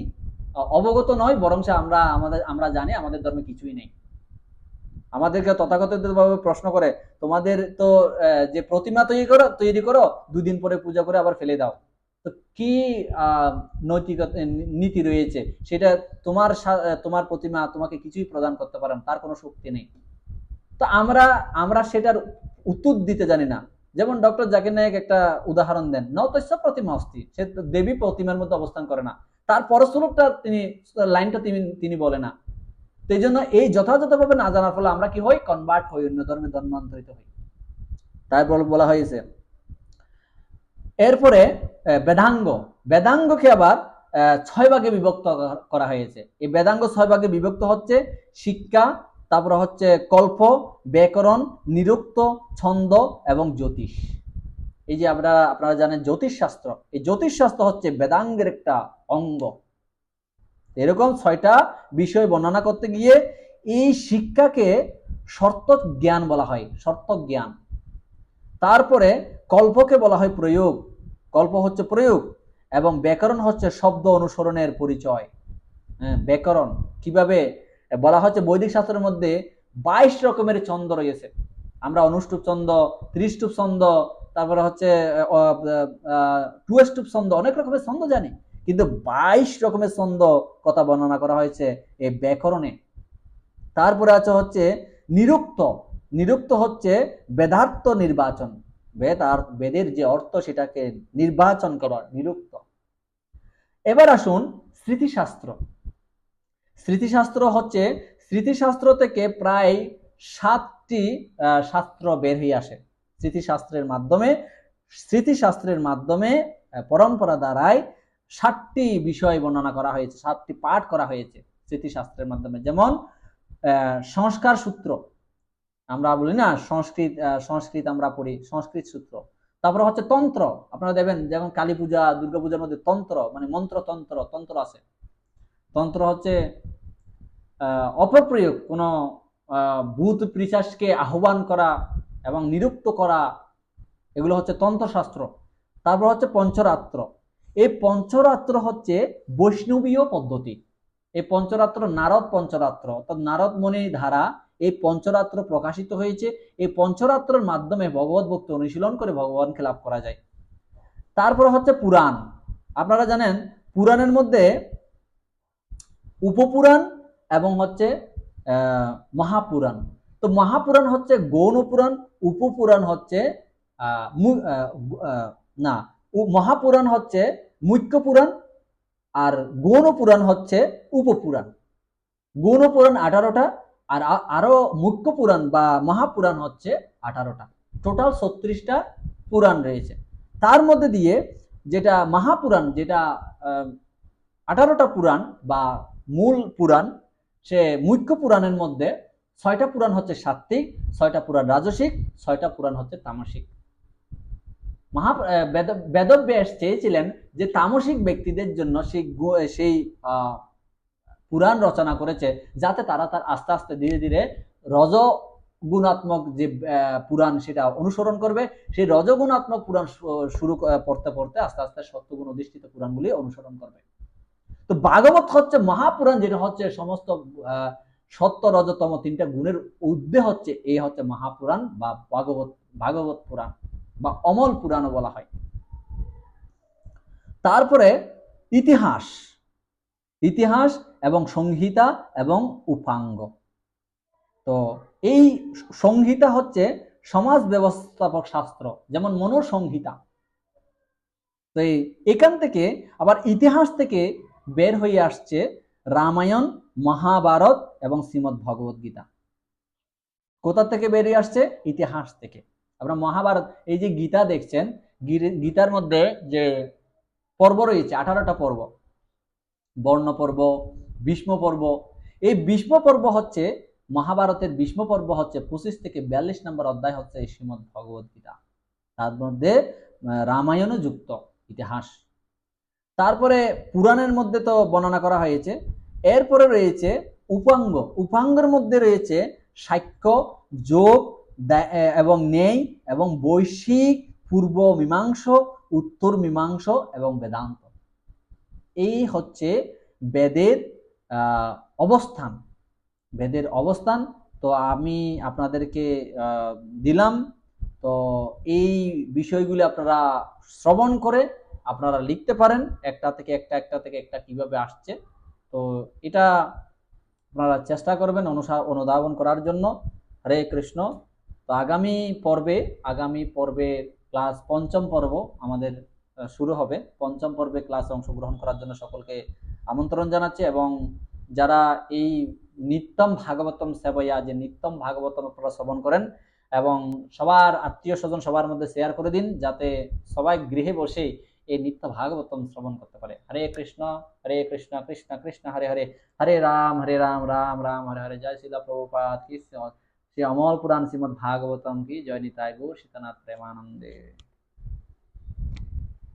অবগত নয়, বরং আমরা জানি আমাদের ধর্মে কিছুই নেই। আমাদেরকে তথাকথিত ভাবে প্রশ্ন করে, তোমাদের তো যে প্রতিমা তৈরি করো 2 দিন পরে পূজা করে আবার ফেলে দাও, তো কি নৈতিকতা নীতি রয়েছে? সেটা তোমার প্রতিমা তোমাকে কিছুই প্রদান করতে পারে না, তার কোনো শক্তি নেই। তো আমরা সেটার উত্তর দিতে জানি না। যেমন ডক্টর জাকির নায়েক একটা উদাহরণ দেন, নতস্য প্রতিমা অস্তি, সে দেবী প্রতিমার মধ্যে অবস্থান করে না, তার পরশ্লোকটা লাইনটা তিনি বলে না। সেই জন্য এই যথাযথভাবে না জানার ফলে আমরা কি হই? কনভার্ট হই, অন্য ধর্মে ধর্মান্তরিত হই। তাই বলা হয়েছে। এরপরে বেদাঙ্গকে আবার 6 ভাগে বিভক্ত করা হয়েছে। এই বেদাঙ্গ 6 ভাগে বিভক্ত হচ্ছে শিক্ষা, তারপরে হচ্ছে কল্প, ব্যাকরণ, নিরুক্ত, ছন্দ এবং জ্যোতিষ। এই যে আপনারা জানেন জ্যোতিষ শাস্ত্র, এই জ্যোতিষ শাস্ত্র হচ্ছে বেদাঙ্গের একটা অঙ্গ। এরকম 6টা বিষয় বর্ণনা করতে গিয়ে এই শিক্ষাকে শর্ত জ্ঞান বলা হয়, শর্ত জ্ঞান। তারপরে কল্পকে বলা হয় প্রয়োগ, কল্প হচ্ছে প্রয়োগ, এবং ব্যাকরণ হচ্ছে শব্দ অনুসরণের পরিচয়। ব্যাকরণ কিভাবে বলা হচ্ছে, বৈদিক শাস্ত্রের মধ্যে 22 রকমের ছন্দ রয়েছে। আমরা অনুষ্টুপ ছন্দ, ত্রিষ্টুপ ছন্দ, তারপরে হচ্ছে টুয়েস্টুপ ছন্দ, অনেক রকমের ছন্দ জানি, কিন্তু 22 রকমের ছন্দ কথা বর্ণনা করা হয়েছে এই ব্যাকরণে। তারপরে আছে হচ্ছে নিরুক্ত হচ্ছে বেদার্থ নির্বাচন, বেদের যে অর্থ সেটাকে নির্বাচন করা, নিরুক্ত। এবার আসুন স্মৃতিশাস্ত্র। স্মৃতিশাস্ত্র থেকে প্রায় 7টি শাস্ত্র বের হয়ে আসে। স্মৃতিশাস্ত্রের মাধ্যমে পরম্পরা দ্বারাই 7টি বিষয় বর্ণনা করা হয়েছে, 7টি পাঠ করা হয়েছে স্মৃতিশাস্ত্রের মাধ্যমে। যেমন সংস্কার সূত্র, আমরা বলি না সংস্কৃত আমরা পড়ি, সংস্কৃত সূত্র। তারপরে হচ্ছে তন্ত্র, আপনারা দেখবেন যেমন কালী পূজা, দুর্গা পূজার মধ্যে তন্ত্র মানে তন্ত্র আছে। তন্ত্র হচ্ছে অপপ্রয়োগ, কোন ভূত পিশাচকে আহ্বান করা এবং নিরুক্ত করা, এগুলো হচ্ছে তন্ত্রশাস্ত্র। তারপর হচ্ছে পঞ্চরাত্র। এই পঞ্চরাত্র হচ্ছে বৈষ্ণবীয় পদ্ধতি। এই পঞ্চরাত্র নারদ পঞ্চরাত্র, অর্থাৎ নারদ মুনির দ্বারা এই পঞ্চরাত্র প্রকাশিত হয়েছে। এই পঞ্চরাত্রের মাধ্যমে ভগবত ভক্তি অনুশীলন করে ভগবানকে লাভ করা যায়। তারপর হচ্ছে পুরাণ। আপনারা জানেন পুরাণের মধ্যে উপপুরাণ এবং হচ্ছে মহাপুরাণ। তো মহাপুরাণ হচ্ছে গৌণ পুরাণ, উপপুরাণ হচ্ছে মহাপুরাণ হচ্ছে মুখ্য পুরাণ, আর গৌণ পুরাণ হচ্ছে উপপুরাণ। গৌণ পুরাণ 18টা, আর আরো মুখ্য পুরাণ বা মহাপুরাণ হচ্ছে 18টা। টোটাল 36টা পুরাণ রয়েছে। তার মধ্যে দিয়ে যেটা মহাপুরাণ, যেটা 18টা পুরাণ বা মূল পুরাণ, সে মুখ্য পুরাণের মধ্যে 6টা পুরাণ হচ্ছে সাত্ত্বিক, 6টা পুরাণ রাজসিক, 6টা পুরাণ হচ্ছে তামসিক। বেদব্যাস চেয়েছিলেন যে তামসিক ব্যক্তিদের জন্য সেই পুরাণ রচনা করেছে, যাতে তারা তার আস্তে আস্তে ধীরে ধীরে রজ গুণাত্মক যে পুরাণ সেটা অনুসরণ করবে, সেই রজগুণাত্মক পুরাণ শুরু পড়তে পড়তে আস্তে আস্তে সত্যগুণ অধিষ্ঠিত পুরাণগুলি অনুসরণ করবে। তো ভাগবত হচ্ছে মহাপুরাণ, যেটা হচ্ছে সমস্ত সত্য রজতম তিনটা গুণের ঊর্ধ্বে হচ্ছে, এই হচ্ছে মহাপুরাণ বা ভাগবত পুরাণ বা অমল পুরাণও বলা হয়। তারপরে ইতিহাস, ইতিহাস এবং সংহিতা এবং উপাঙ্গ। তো এই সংহিতা হচ্ছে সমাজ ব্যবস্থাপক শাস্ত্র, যেমন মনোসংহিতা। তো এখান থেকে আবার ইতিহাস থেকে বের হয়ে আসছে রামায়ণ, মহাভারত এবং শ্রীমদ্ ভগবত গীতা। কোথা থেকে বেরিয়ে আসছে? ইতিহাস থেকে। আমরা মহাভারত, এই যে গীতা দেখছেন, গীতার মধ্যে যে পর্ব রয়েছে 18টা পর্ব, বর্ণ পর্ব, ভীষ্ম পর্ব। এই ভীষ্ম পর্ব হচ্ছে মহাভারতের, ভীষ্ম পর্ব হচ্ছে 25 থেকে 42 নম্বর অধ্যায় হচ্ছে এই শ্রীমদ্ ভগবত গীতা। তার মধ্যে রামায়ণও যুক্ত ইতিহাস। তারপরে পুরাণের মধ্যে তো বর্ণনা করা হয়েছে। এরপরে রয়েছে উপাঙ্গ। উপাঙ্গের মধ্যে রয়েছে সাক্ষ্য, যোগ এবং ন্যায় এবং বৈশ্বিক, পূর্ব মীমাংস, উত্তর মীমাংস এবং বেদান্ত। এই হচ্ছে বেদের অবস্থান, বেদের অবস্থান। তো আমি আপনাদেরকে দিলাম। তো এই বিষয়গুলি আপনারা শ্রবণ করে আপনারা লিখতে পারেন, একটা থেকে একটা কিভাবে আসছে। তো এটা আপনারা চেষ্টা করবেন অনুধাবন করার জন্য। হরে কৃষ্ণ। তো আগামী পর্বে ক্লাস পঞ্চম পর্ব আমাদের শুরু হবে। পঞ্চম পর্বে ক্লাসে অংশগ্রহণ করার জন্য সকলকে আমন্ত্রণ জানাচ্ছি, এবং যারা এই নিত্যম ভাগবতম সেবয়া, যে নিত্যম ভাগবতম আপনারা শ্রবণ করেন এবং সবার আত্মীয় স্বজন সবার মধ্যে শেয়ার করে দিন, যাতে সবাই গৃহে বসে এই নিত্য ভাগবতম শ্রবণ করতে পারে। হরে কৃষ্ণ কৃষ্ণ কৃষ্ণ হরে হরে, হরে রাম রাম রাম হরে হরে। জয় শিলা প্রভুপাদ কি, শ্রী অমল পুরাণ শ্রীমদ্ ভাগবতম কি জয়। নিতাই গৌর সীতানাথ প্রেমানন্দে।